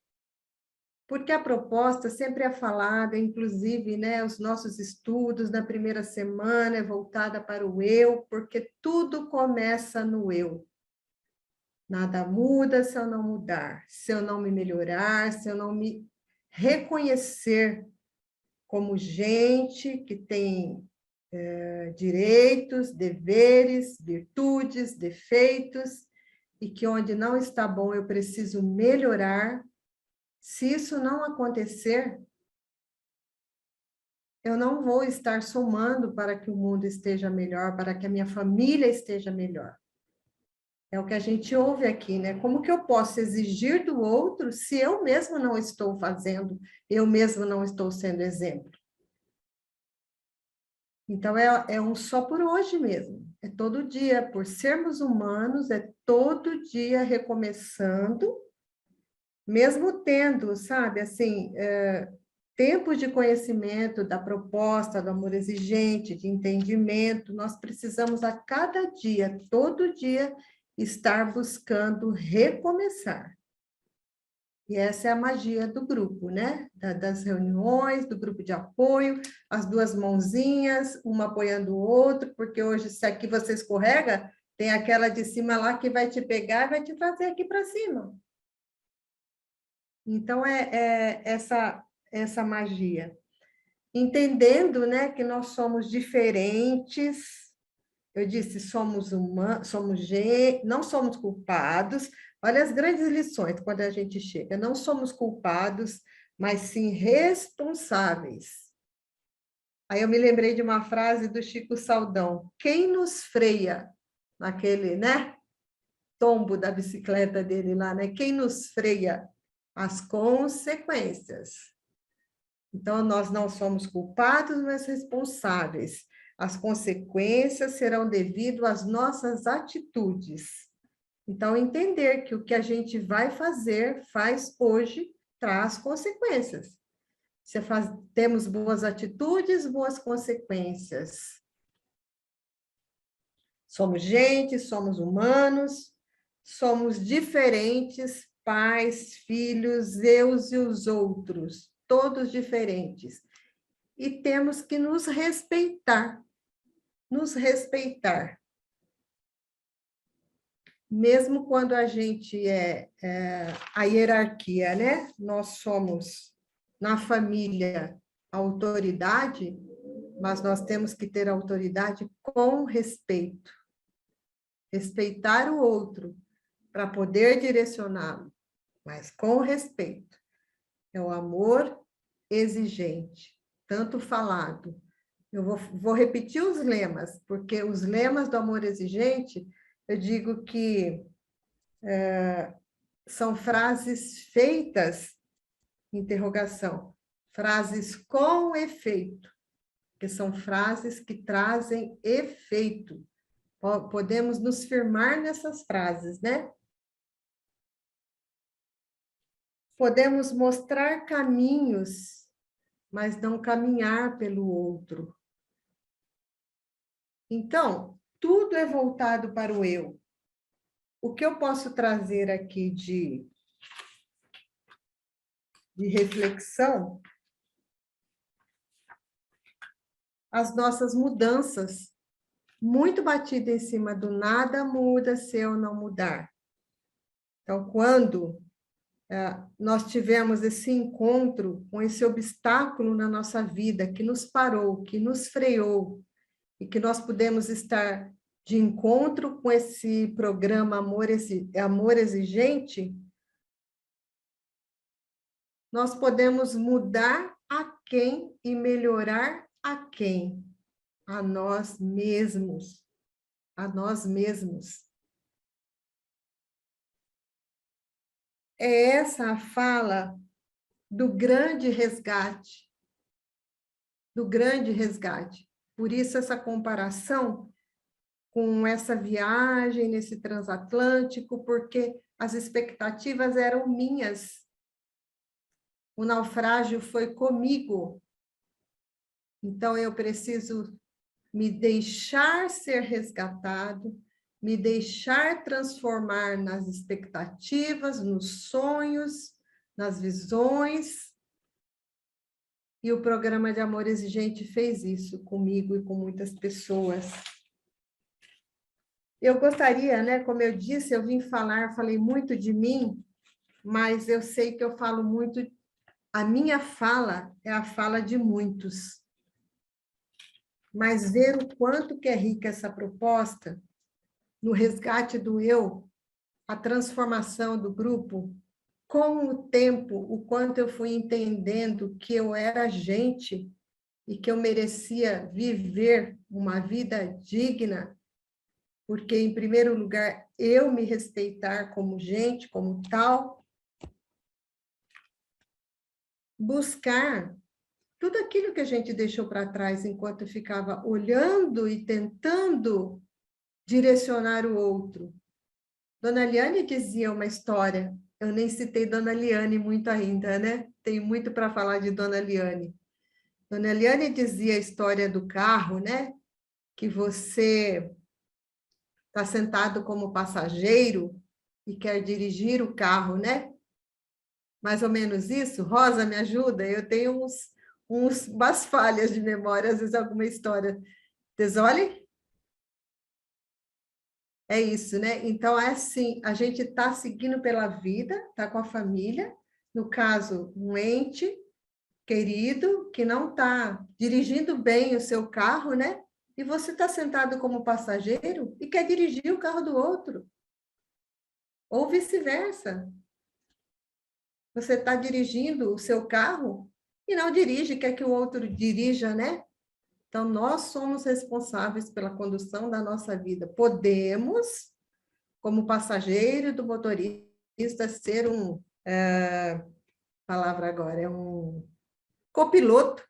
Porque a proposta sempre é falada, inclusive, né, os nossos estudos na primeira semana é voltada para o eu, porque tudo começa no eu. Nada muda se eu não mudar, se eu não me melhorar, se eu não me reconhecer como gente que tem direitos, deveres, virtudes, defeitos, e que onde não está bom eu preciso melhorar. Se isso não acontecer, eu não vou estar somando para que o mundo esteja melhor, para que a minha família esteja melhor. É o que a gente ouve aqui, né? Como que eu posso exigir do outro se eu mesmo não estou fazendo, eu mesmo não estou sendo exemplo? Então, é um só por hoje mesmo. É todo dia, por sermos humanos, é todo dia recomeçando, mesmo tendo, sabe, assim, tempos de conhecimento da proposta do amor exigente, de entendimento, nós precisamos a cada dia, todo dia, estar buscando recomeçar. E essa é a magia do grupo, né? Das reuniões, do grupo de apoio, as duas mãozinhas, uma apoiando o outro, porque hoje, se aqui você escorrega, tem aquela de cima lá que vai te pegar e vai te trazer aqui para cima. Então, essa magia. Entendendo, né, que nós somos diferentes, eu disse, somos humanos, não somos culpados. Olha as grandes lições quando a gente chega. Não somos culpados, mas sim responsáveis. Aí eu me lembrei de uma frase do Chico Saudão. Quem nos freia naquele, né, tombo da bicicleta dele lá, né? Quem nos freia? As consequências. Então, nós não somos culpados, mas responsáveis. As consequências serão devido às nossas atitudes. Então, entender que o que a gente vai fazer, faz hoje, traz consequências. Temos boas atitudes, boas consequências. Somos gente, somos humanos, somos diferentes, pais, filhos, eu e os outros, todos diferentes. E temos que nos respeitar. Nos respeitar. Mesmo quando a gente a hierarquia, né? Nós somos, na família, a autoridade, mas nós temos que ter autoridade com respeito. Respeitar o outro, para poder direcioná-lo, mas com respeito. É o amor exigente, tanto falado. Eu vou repetir os lemas, porque os lemas do amor exigente, eu digo que são frases feitas, interrogação, frases com efeito, que são frases que trazem efeito. Podemos nos firmar nessas frases, né? Podemos mostrar caminhos, mas não caminhar pelo outro. Então, tudo é voltado para o eu. O que eu posso trazer aqui de reflexão, as nossas mudanças, muito batida em cima do nada muda se eu não mudar. Então, quando nós tivemos esse encontro com esse obstáculo na nossa vida, que nos parou, que nos freou, e que nós pudemos estar de encontro com esse programa Amor Exigente, nós podemos mudar a quem e melhorar a quem? A nós mesmos. A nós mesmos. É essa a fala do grande resgate. Do grande resgate. Por isso, essa comparação com essa viagem nesse transatlântico, porque as expectativas eram minhas. O naufrágio foi comigo. Então, eu preciso me deixar ser resgatado, me deixar transformar nas expectativas, nos sonhos, nas visões. E o programa de Amor Exigente fez isso comigo e com muitas pessoas. Eu gostaria, né, como eu disse, eu vim falar, falei muito de mim, mas eu sei que eu falo muito, a minha fala é a fala de muitos. Mas ver o quanto que é rica essa proposta, no resgate do eu, a transformação do grupo, com o tempo, o quanto eu fui entendendo que eu era gente e que eu merecia viver uma vida digna, porque, em primeiro lugar, eu me respeitar como gente, como tal, buscar tudo aquilo que a gente deixou para trás enquanto ficava olhando e tentando direcionar o outro. Dona Liane dizia uma história, eu nem citei Dona Liane muito ainda, né? Tem muito para falar de Dona Liane. Dona Liane dizia a história do carro, né? Que você está sentado como passageiro e quer dirigir o carro, né? Mais ou menos isso. Rosa, me ajuda? Eu tenho umas falhas de memória, às vezes alguma história. Desole? É isso, né? Então, é assim, a gente está seguindo pela vida, está com a família, no caso, um ente querido que não está dirigindo bem o seu carro, né? E você está sentado como passageiro e quer dirigir o carro do outro. Ou vice-versa. Você está dirigindo o seu carro e não dirige, quer que o outro dirija, né? Então, nós somos responsáveis pela condução da nossa vida. Podemos, como passageiro do motorista, ser palavra agora, é um copiloto,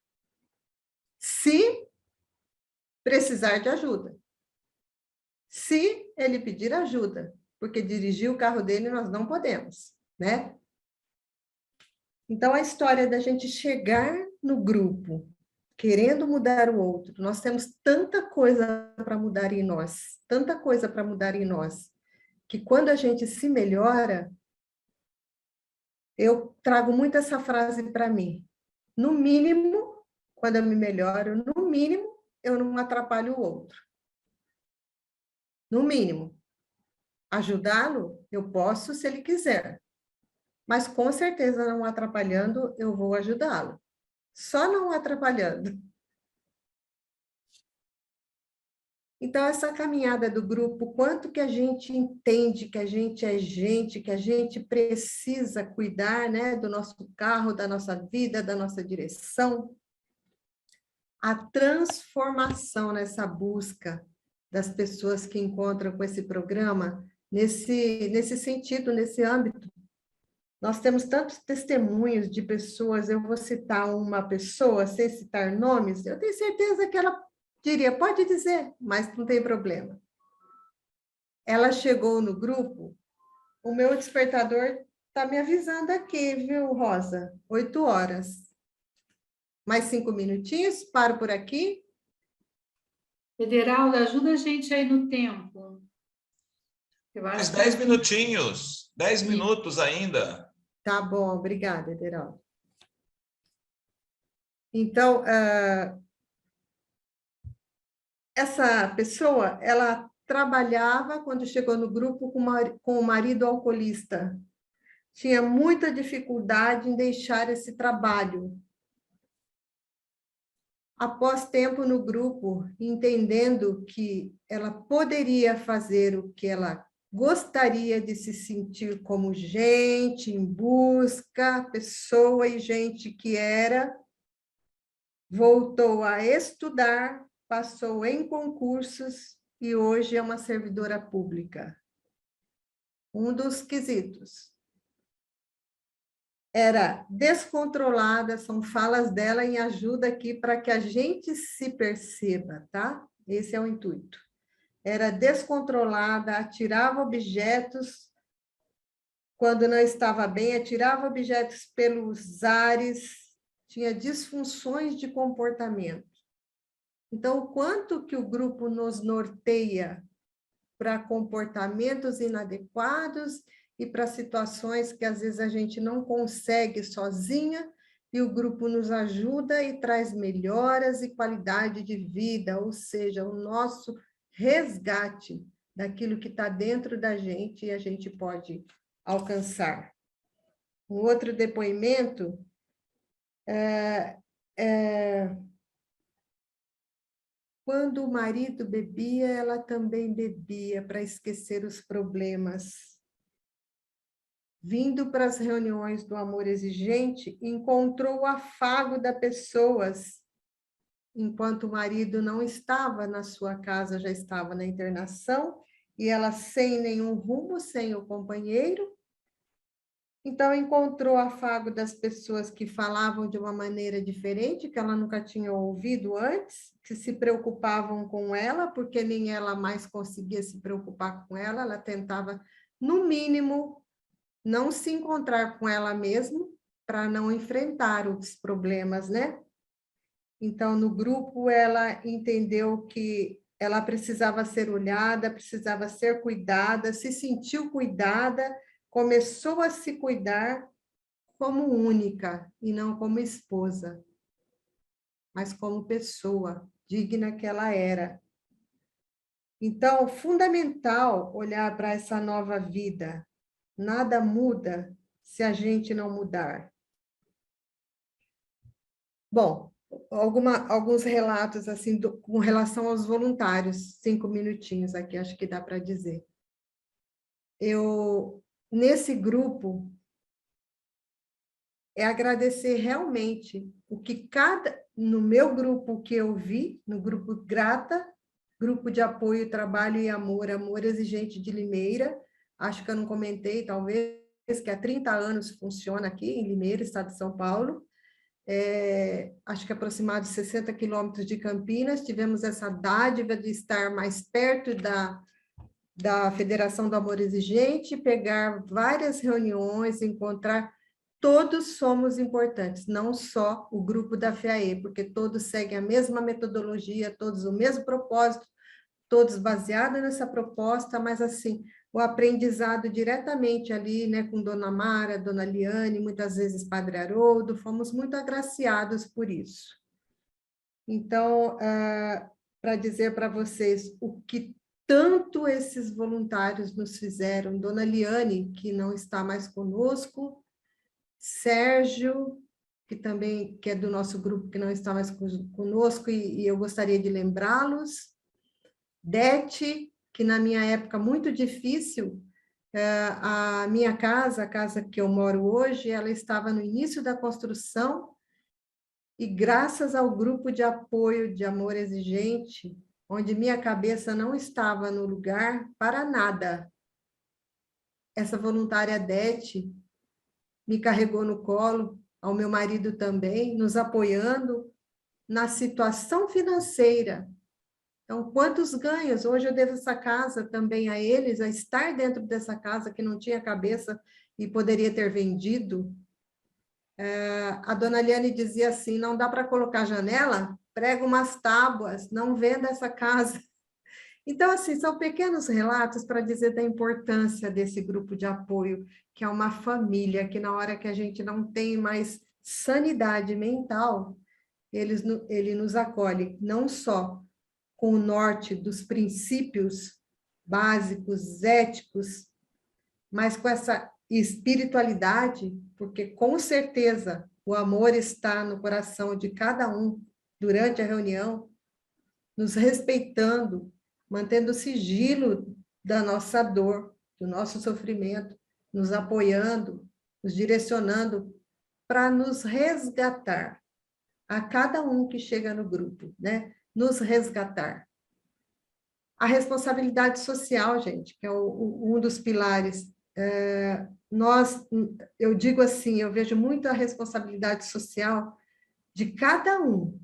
se precisar de ajuda. Se ele pedir ajuda, porque dirigir o carro dele nós não podemos, né? Então, a história da gente chegar no grupo, querendo mudar o outro, nós temos tanta coisa para mudar em nós, tanta coisa para mudar em nós, que quando a gente se melhora, eu trago muito essa frase para mim. No mínimo, quando eu me melhoro, no mínimo, eu não atrapalho o outro. No mínimo. Ajudá-lo, eu posso se ele quiser. Mas, com certeza, não atrapalhando, eu vou ajudá-lo. Só não atrapalhando. Então, essa caminhada do grupo, quanto que a gente entende que a gente é gente, que a gente precisa cuidar, né, do nosso carro, da nossa vida, da nossa direção. A transformação nessa busca das pessoas que encontram com esse programa, nesse sentido, nesse âmbito. Nós temos tantos testemunhos de pessoas, eu vou citar uma pessoa, sem citar nomes, eu tenho certeza que ela diria, pode dizer, mas não tem problema. Ela chegou no grupo, o meu despertador está me avisando aqui, viu, Rosa? 8 horas. Mais 5 minutinhos, paro por aqui. Ederaldo, ajuda a gente aí no tempo. Eu Mais acho 10 que... minutinhos, 10 minutos ainda. Tá bom, obrigada, Ederaldo. Então, essa pessoa, ela trabalhava quando chegou no grupo com o marido alcoolista. Tinha muita dificuldade em deixar esse trabalho. Após tempo no grupo, entendendo que ela poderia fazer o que ela gostaria de se sentir como gente, em busca, pessoa e gente que era, voltou a estudar, passou em concursos e hoje é uma servidora pública. Um dos quesitos era descontrolada, são falas dela em ajuda aqui para que a gente se perceba, tá? Esse é o intuito. Era descontrolada, atirava objetos quando não estava bem, atirava objetos pelos ares, tinha disfunções de comportamento. Então, o quanto que o grupo nos norteia para comportamentos inadequados e para situações que às vezes a gente não consegue sozinha, e o grupo nos ajuda e traz melhoras e qualidade de vida, ou seja, o nosso resgate daquilo que está dentro da gente e a gente pode alcançar. Um outro depoimento quando o marido bebia, ela também bebia para esquecer os problemas. Vindo para as reuniões do amor exigente, encontrou o afago das pessoas, enquanto o marido não estava na sua casa, já estava na internação, e ela sem nenhum rumo, sem o companheiro. Então, encontrou o afago das pessoas que falavam de uma maneira diferente, que ela nunca tinha ouvido antes, que se preocupavam com ela, porque nem ela mais conseguia se preocupar com ela, ela tentava, no mínimo, não se encontrar com ela mesma, para não enfrentar os problemas, né? Então, no grupo, ela entendeu que ela precisava ser olhada, precisava ser cuidada, se sentiu cuidada, começou a se cuidar como única, e não como esposa, mas como pessoa digna que ela era. Então, fundamental olhar para essa nova vida. Nada muda se a gente não mudar. Bom, alguns relatos assim com relação aos voluntários, 5 minutinhos aqui, acho que dá para dizer. Nesse grupo, é agradecer realmente o que no meu grupo que eu vi, no grupo Grata, Grupo de Apoio, Trabalho e Amor, Amor Exigente de Limeira, acho que eu não comentei, talvez, que há 30 anos funciona aqui em Limeira, estado de São Paulo, acho que aproximado de 60 quilômetros de Campinas, tivemos essa dádiva de estar mais perto da Federação do Amor Exigente, pegar várias reuniões, encontrar, todos somos importantes, não só o grupo da FAE, porque todos seguem a mesma metodologia, todos o mesmo propósito, todos baseados nessa proposta, mas assim, o aprendizado diretamente ali, né, com Dona Mara, Dona Liane, muitas vezes Padre Haroldo, fomos muito agraciados por isso. Então, para dizer para vocês o que tanto esses voluntários nos fizeram, Dona Liane, que não está mais conosco, Sérgio, que é do nosso grupo, que não está mais conosco, e eu gostaria de lembrá-los, Dete, que na minha época muito difícil, a minha casa, a casa que eu moro hoje, ela estava no início da construção, e graças ao grupo de apoio de Amor Exigente, onde minha cabeça não estava no lugar para nada, essa voluntária Dete me carregou no colo, ao meu marido também, nos apoiando na situação financeira. Então, quantos ganhos? Hoje eu devo essa casa também a eles, a estar dentro dessa casa que não tinha cabeça e poderia ter vendido. A dona Liane dizia assim, não dá para colocar janela? Prega umas tábuas, não venda essa casa. Então, assim, são pequenos relatos para dizer da importância desse grupo de apoio, que é uma família, que na hora que a gente não tem mais sanidade mental, ele nos acolhe, não só com o norte dos princípios básicos, éticos, mas com essa espiritualidade, porque com certeza o amor está no coração de cada um durante a reunião, nos respeitando, mantendo o sigilo da nossa dor, do nosso sofrimento, nos apoiando, nos direcionando para nos resgatar, a cada um que chega no grupo, né? Nos resgatar. A responsabilidade social, gente, que é um dos pilares. Eu digo assim, eu vejo muito a responsabilidade social de cada um,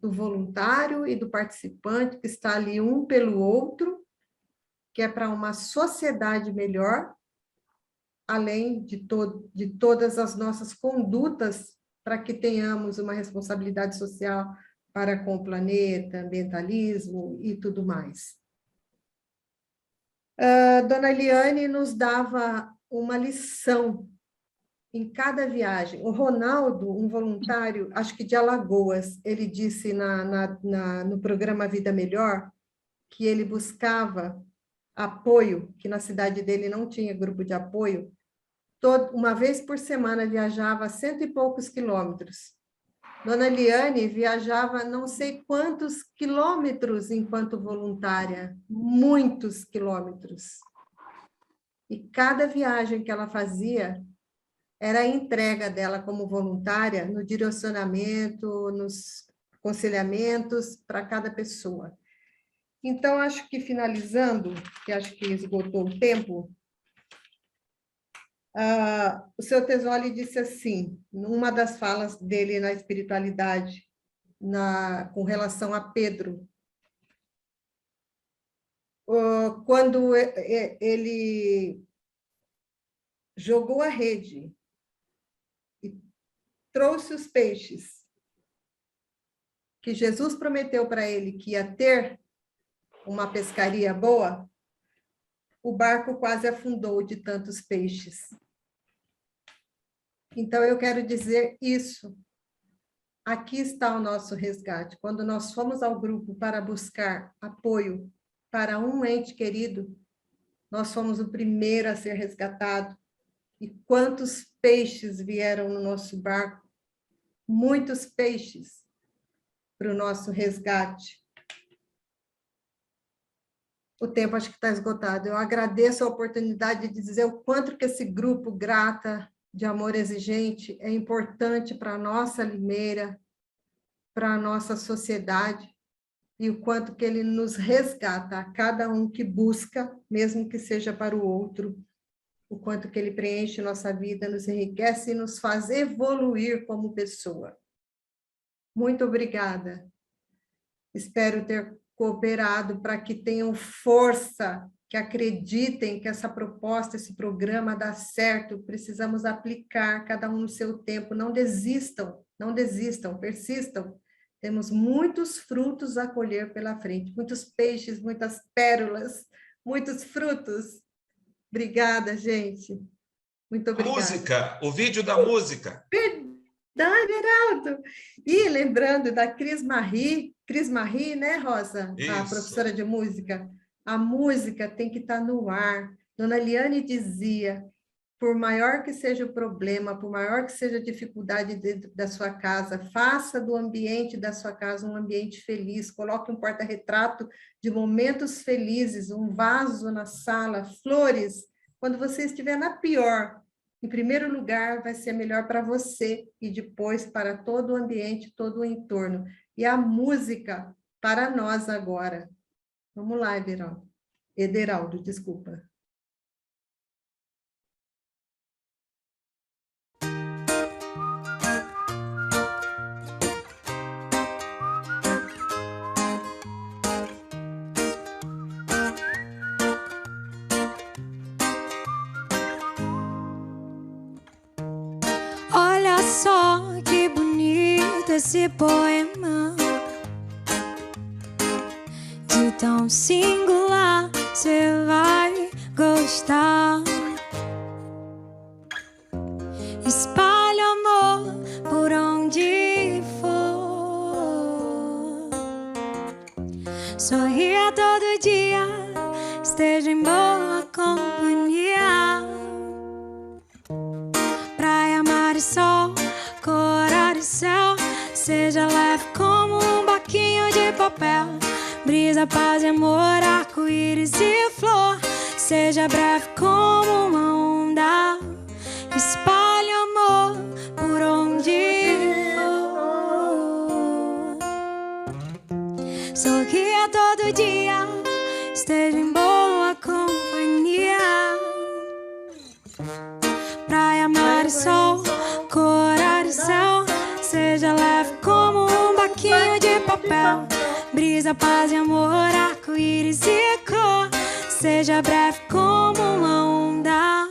do voluntário e do participante, que está ali um pelo outro, que é para uma sociedade melhor, além de todas as nossas condutas, para que tenhamos uma responsabilidade social para com o planeta, ambientalismo e tudo mais. Dona Eliane nos dava uma lição em cada viagem. O Ronaldo, um voluntário, acho que de Alagoas, ele disse no programa Vida Melhor que ele buscava apoio, que na cidade dele não tinha grupo de apoio, uma vez por semana viajava 100 e poucos quilômetros. Dona Eliane viajava não sei quantos quilômetros enquanto voluntária, muitos quilômetros. E cada viagem que ela fazia era a entrega dela como voluntária no direcionamento, nos aconselhamentos para cada pessoa. Então, acho que finalizando, que acho que esgotou o tempo, o seu Tesoli disse assim, numa das falas dele na espiritualidade, com relação a Pedro, quando ele jogou a rede e trouxe os peixes, que Jesus prometeu para ele que ia ter uma pescaria boa, o barco quase afundou de tantos peixes. Então, eu quero dizer isso. Aqui está o nosso resgate. Quando nós fomos ao grupo para buscar apoio para um ente querido, nós fomos o primeiro a ser resgatado. E quantos peixes vieram no nosso barco? Muitos peixes para o nosso resgate. O tempo acho que está esgotado. Eu agradeço a oportunidade de dizer o quanto que esse grupo Grata de Amor Exigente é importante para a nossa Limeira, para a nossa sociedade, e o quanto que ele nos resgata a cada um que busca, mesmo que seja para o outro, o quanto que ele preenche nossa vida, nos enriquece e nos faz evoluir como pessoa. Muito obrigada. Espero ter cooperado para que tenham força, que acreditem que essa proposta, esse programa dá certo. Precisamos aplicar, cada um no seu tempo. Não desistam, persistam. Temos muitos frutos a colher pela frente, muitos peixes, muitas pérolas, muitos frutos. Obrigada, gente. Muito obrigada. Música, o vídeo da música. Verdade, Heraldo. E lembrando da Cris Marie, né, Rosa? Isso. A professora de música. A música tem que estar no ar. Dona Liane dizia, por maior que seja o problema, por maior que seja a dificuldade dentro da sua casa, faça do ambiente da sua casa um ambiente feliz, coloque um porta-retrato de momentos felizes, um vaso na sala, flores. Quando você estiver na pior, em primeiro lugar, vai ser melhor para você e depois para todo o ambiente, todo o entorno. E a música para nós agora. Vamos lá, Ederaldo, desculpa. Olha só Oh, que bonito esse poema, de tão singular, cê vai gostar. Espalha amor por onde for, sorria todo dia, esteja em boa companhia. Praia, mar e sol, corar e céu, seja leve como um barquinho de papel. Brisa, paz e amor, arco-íris e flor, seja breve como uma onda. Espalhe amor por onde for, sorria todo dia, esteja em boa companhia. Praia, mar e sol, corar e céu, seja leve como um barquinho de papel. Brisa, paz e amor, arco-íris e cor, seja breve como uma onda.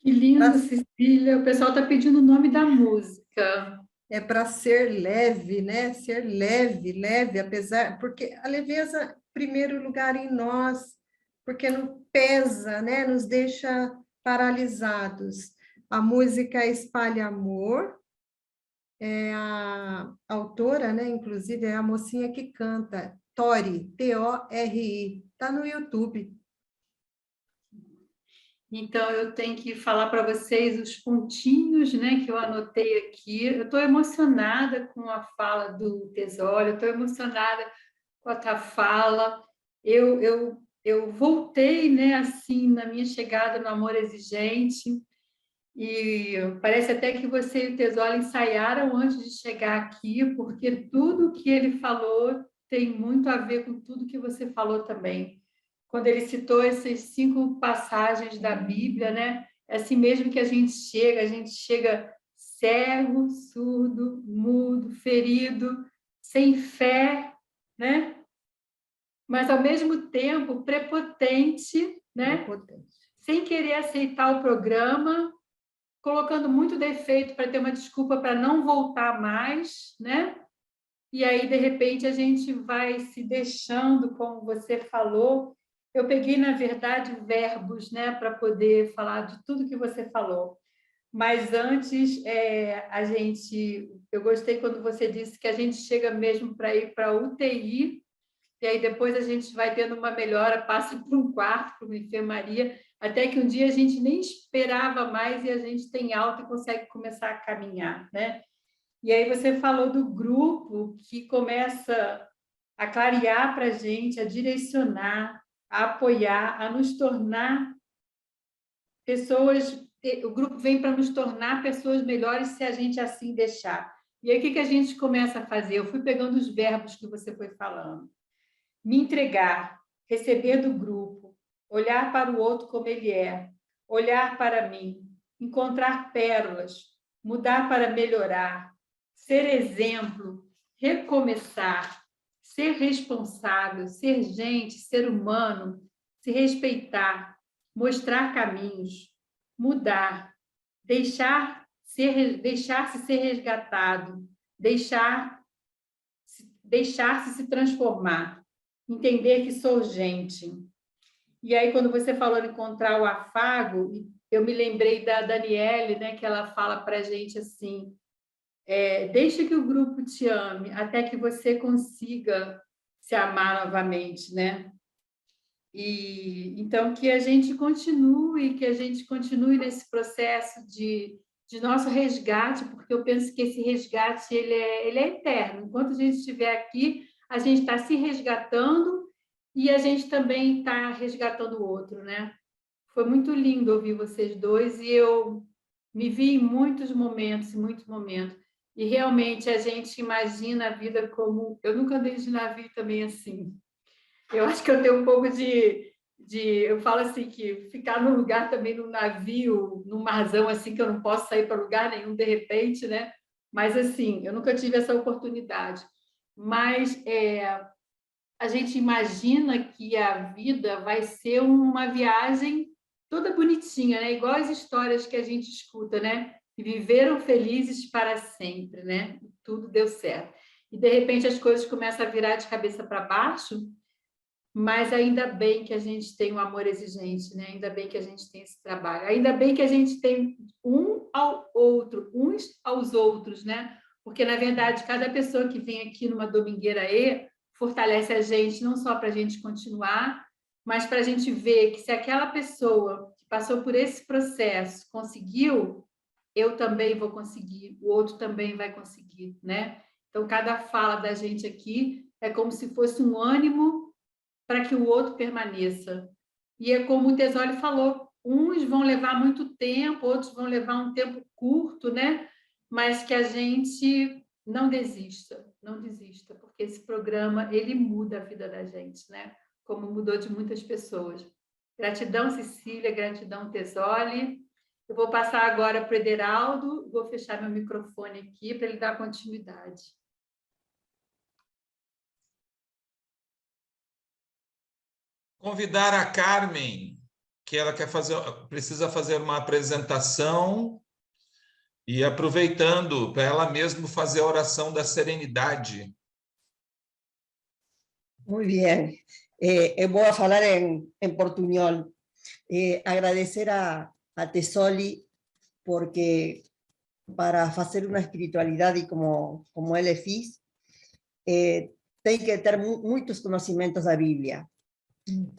Que lindo, Cecília. O pessoal está pedindo o nome da música. É para ser leve, né? Ser leve, leve, apesar... Porque a leveza, em primeiro lugar, em nós, porque não pesa, né? Nos deixa paralisados. A música Espalha Amor, a autora, né? Inclusive, é a mocinha que canta, Tori, Tori. Está no YouTube. Então, eu tenho que falar para vocês os pontinhos, né, que eu anotei aqui. Eu estou emocionada com a fala do Tesório, eu estou emocionada com a tua fala. Eu voltei, né, assim, na minha chegada no Amor Exigente, e parece até que você e o Tesório ensaiaram antes de chegar aqui, porque tudo que ele falou tem muito a ver com tudo que você falou também. Quando ele citou essas 5 passagens da Bíblia, né? É assim mesmo que a gente chega cego, surdo, mudo, ferido, sem fé, né? Mas, ao mesmo tempo, prepotente, né? Prepotente. Sem querer aceitar o programa, colocando muito defeito para ter uma desculpa para não voltar mais, né? E aí, de repente, a gente vai se deixando, como você falou. Eu peguei, na verdade, verbos, né, para poder falar de tudo que você falou. Mas antes, eu gostei quando você disse que a gente chega mesmo para ir para a UTI, e aí depois a gente vai tendo uma melhora, passa para um quarto, para uma enfermaria, até que um dia a gente nem esperava mais e a gente tem alta e consegue começar a caminhar, né? E aí você falou do grupo que começa a clarear para a gente, a direcionar, a apoiar, a nos tornar pessoas. O grupo vem para nos tornar pessoas melhores se a gente assim deixar. E aí o que a gente começa a fazer? Eu fui pegando os verbos que você foi falando. Me entregar, receber do grupo, olhar para o outro como ele é, olhar para mim, encontrar pérolas, mudar para melhorar, ser exemplo, recomeçar, ser responsável, ser gente, ser humano, se respeitar, mostrar caminhos, mudar, deixar-se ser resgatado, deixar-se se transformar, entender que sou gente. E aí, quando você falou de encontrar o afago, eu me lembrei da Daniele, né, que ela fala para a gente assim: deixe que o grupo te ame até que você consiga se amar novamente, né? E então que a gente continue nesse processo de nosso resgate, porque eu penso que esse resgate ele é eterno. Enquanto a gente estiver aqui, a gente está se resgatando e a gente também está resgatando o outro, né? Foi muito lindo ouvir vocês dois e eu me vi em muitos momentos. E realmente a gente imagina a vida como... Eu nunca andei de navio também assim. Eu acho que eu tenho um pouco eu falo assim, que ficar num lugar também, num navio, num marzão, assim, que eu não posso sair para lugar nenhum, de repente, né? Mas, assim, eu nunca tive essa oportunidade. Mas a gente imagina que a vida vai ser uma viagem toda bonitinha, né? Igual as histórias que a gente escuta, né? Que viveram felizes para sempre, né? Tudo deu certo. E, de repente, as coisas começam a virar de cabeça para baixo, mas ainda bem que a gente tem um amor exigente, né? Ainda bem que a gente tem esse trabalho. Ainda bem que a gente tem um ao outro, uns aos outros, né? Porque, na verdade, cada pessoa que vem aqui numa Domingueira fortalece a gente, não só para a gente continuar, mas para a gente ver que se aquela pessoa que passou por esse processo conseguiu, eu também vou conseguir, o outro também vai conseguir, né? Então, cada fala da gente aqui é como se fosse um ânimo para que o outro permaneça. E é como o Tesoli falou, uns vão levar muito tempo, outros vão levar um tempo curto, né? Mas que a gente não desista, porque esse programa, ele muda a vida da gente, né? Como mudou de muitas pessoas. Gratidão, Cecília, gratidão, Tesoli. Eu vou passar agora para o Ederaldo, vou fechar meu microfone aqui para ele dar continuidade. Convidar a Carmen, que ela precisa fazer uma apresentação, e aproveitando para ela mesma fazer a oração da serenidade. Muy bien. Voy a falar en portuñol. Agradecer a Tesoli porque para hacer una espiritualidad y como él fez, tem que ter muchos conocimientos da Biblia.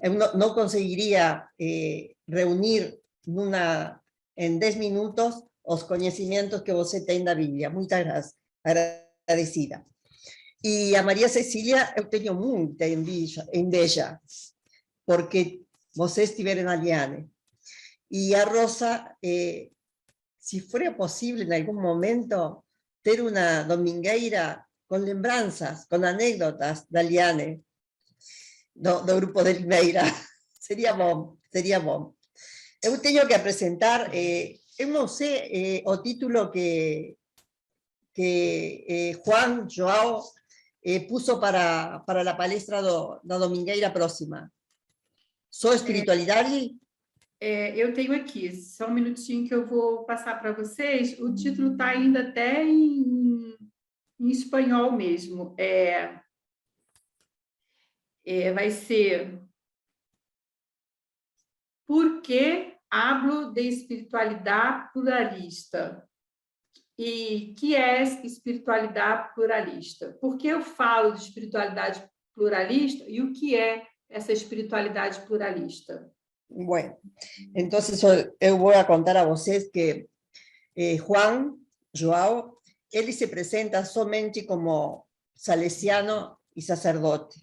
Eu não conseguiria reunir em 10 minutos os conhecimentos que você tem da Bíblia. Muito agradecida. E a Maria Cecília, eu tenho muita inveja, porque vocês estiveram na Liane. E a Rosa, se for possível, em algum momento, ter uma domingueira com lembranças, com anécdotas da Liane, do grupo de Limeira. Seria bom, seria bom. Eu tenho que apresentar, eu não sei o título que Juan João puso para a palestra da Domingueira próxima. Só espiritualidade? Eu tenho aqui, só um minutinho que eu vou passar para vocês. O título está ainda até em espanhol mesmo. Vai ser Por que hablo de espiritualidade pluralista? E que é espiritualidade pluralista? Por que eu falo de espiritualidade pluralista e o que é essa espiritualidade pluralista? Bueno, entonces eu vou contar a vocês que Juan João, ele se apresenta somente como salesiano e sacerdote,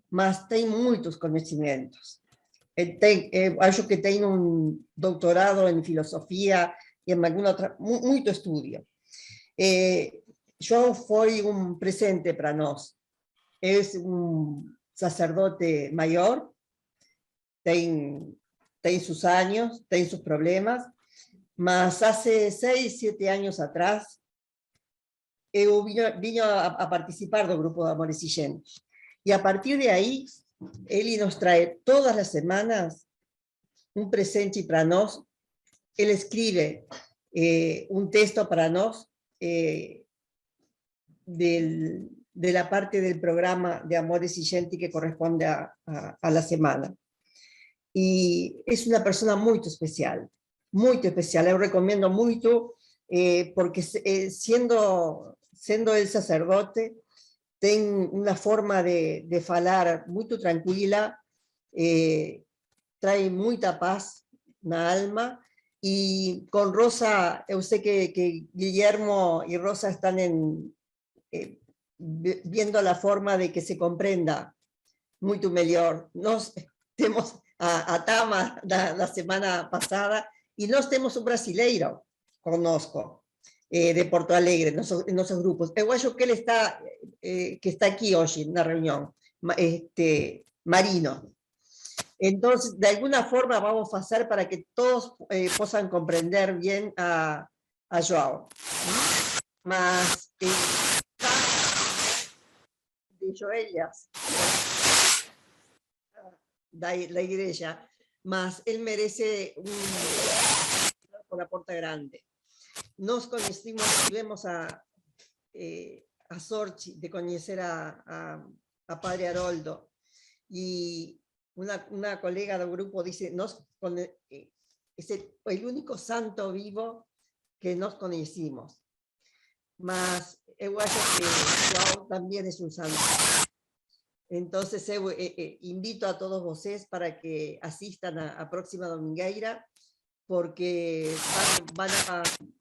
mas tem muitos conhecimentos. Acho que tem doutorado em filosofia e em alguma outra, muito estudo. João foi presente para nós. É sacerdote maior, tem sus años, tem sus problemas, mas hace 6, 7 años atrás, eu vino a participar do grupo de Amor Exigente. Y a partir de ahí, él nos trae todas las semanas un presente para nos. Él escribe un texto para nos de la parte del programa de Amor Exigente que corresponde a la semana. Y es una persona muy especial. Eu recomiendo mucho porque siendo el sacerdote, tem una forma de falar muy tranquila, trae mucha paz na alma, y con Rosa, yo sé que Guillermo y Rosa están viendo la forma de que se comprenda mucho mejor. Nos tenemos a Tama la semana pasada, y nós temos un brasileiro conosco, de Porto Alegre, en nuestros grupos. Eu acho que él está aquí hoy en la reunión. marino. Entonces, de alguna forma vamos a hacer para que todos puedan comprender bien a Joao. Mas, de Joelhas, la iglesia, mas él merece por la puerta grande. Nos conocimos, tuvimos a Sorchi de conocer a Padre Haroldo, y una colega del grupo dice, es el único santo vivo que nos conocimos. Mas eu acho que Joao también es un santo. Entonces invito a todos vocês para que asistan a próxima domingueira, porque van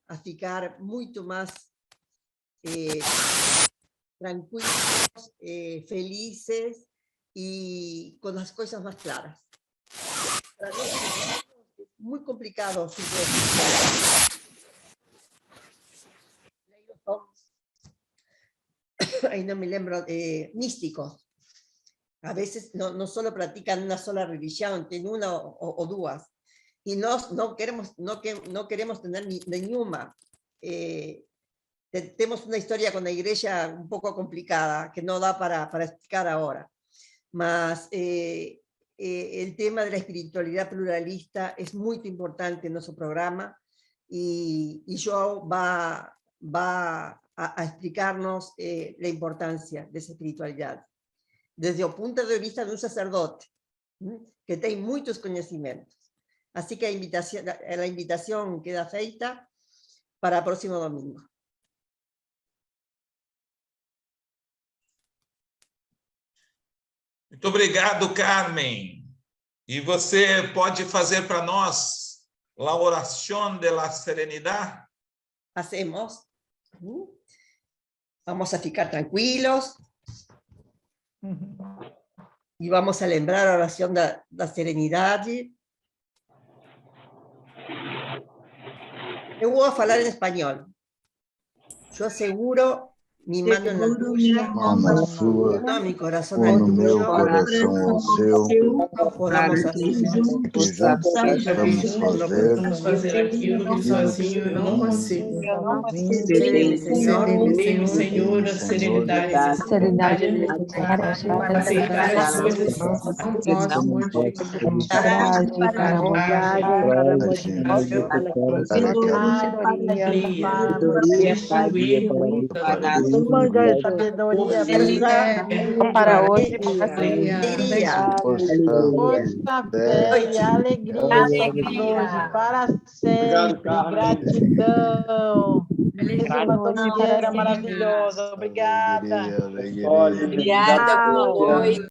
a ficar mucho más tranquilos, felices y con las cosas más claras. Para nosotros es muy complicado. Ahí no me lembro, místicos. A veces no solo practican una sola religión, tienen una o dos. Y no queremos tener ninguna. Tenemos una historia con la iglesia un poco complicada, que no da para explicar ahora. Mas el tema de la espiritualidad pluralista es muy importante en nuestro programa, y Joao va a explicarnos la importancia de esa espiritualidad desde el punto de vista de un sacerdote que tiene muchos conocimientos. Así que la invitación queda feita para el próximo domingo. Muito obrigado, Carmen. E você pode fazer para nós a oração de la serenidad? Hacemos. Vamos a ficar tranquilos. Y vamos a lembrar la oración de la serenidad. Yo voy a hablar en español. Yo aseguro mi mano en la tuya, Mano sua, mi corazón o al no meu tuyo. coração ao seu, Vamos a que juntos possamos fazer aquilo que sozinho eu não consigo. Cede-me, Senhor, Dê-me, Senhor, a serenidade para aceitar as coisas que não para hoje, força, fé e alegria, para sempre, gratidão. Uma domingueira maravilhosa, obrigada. alegria. Obrigada, boa noite.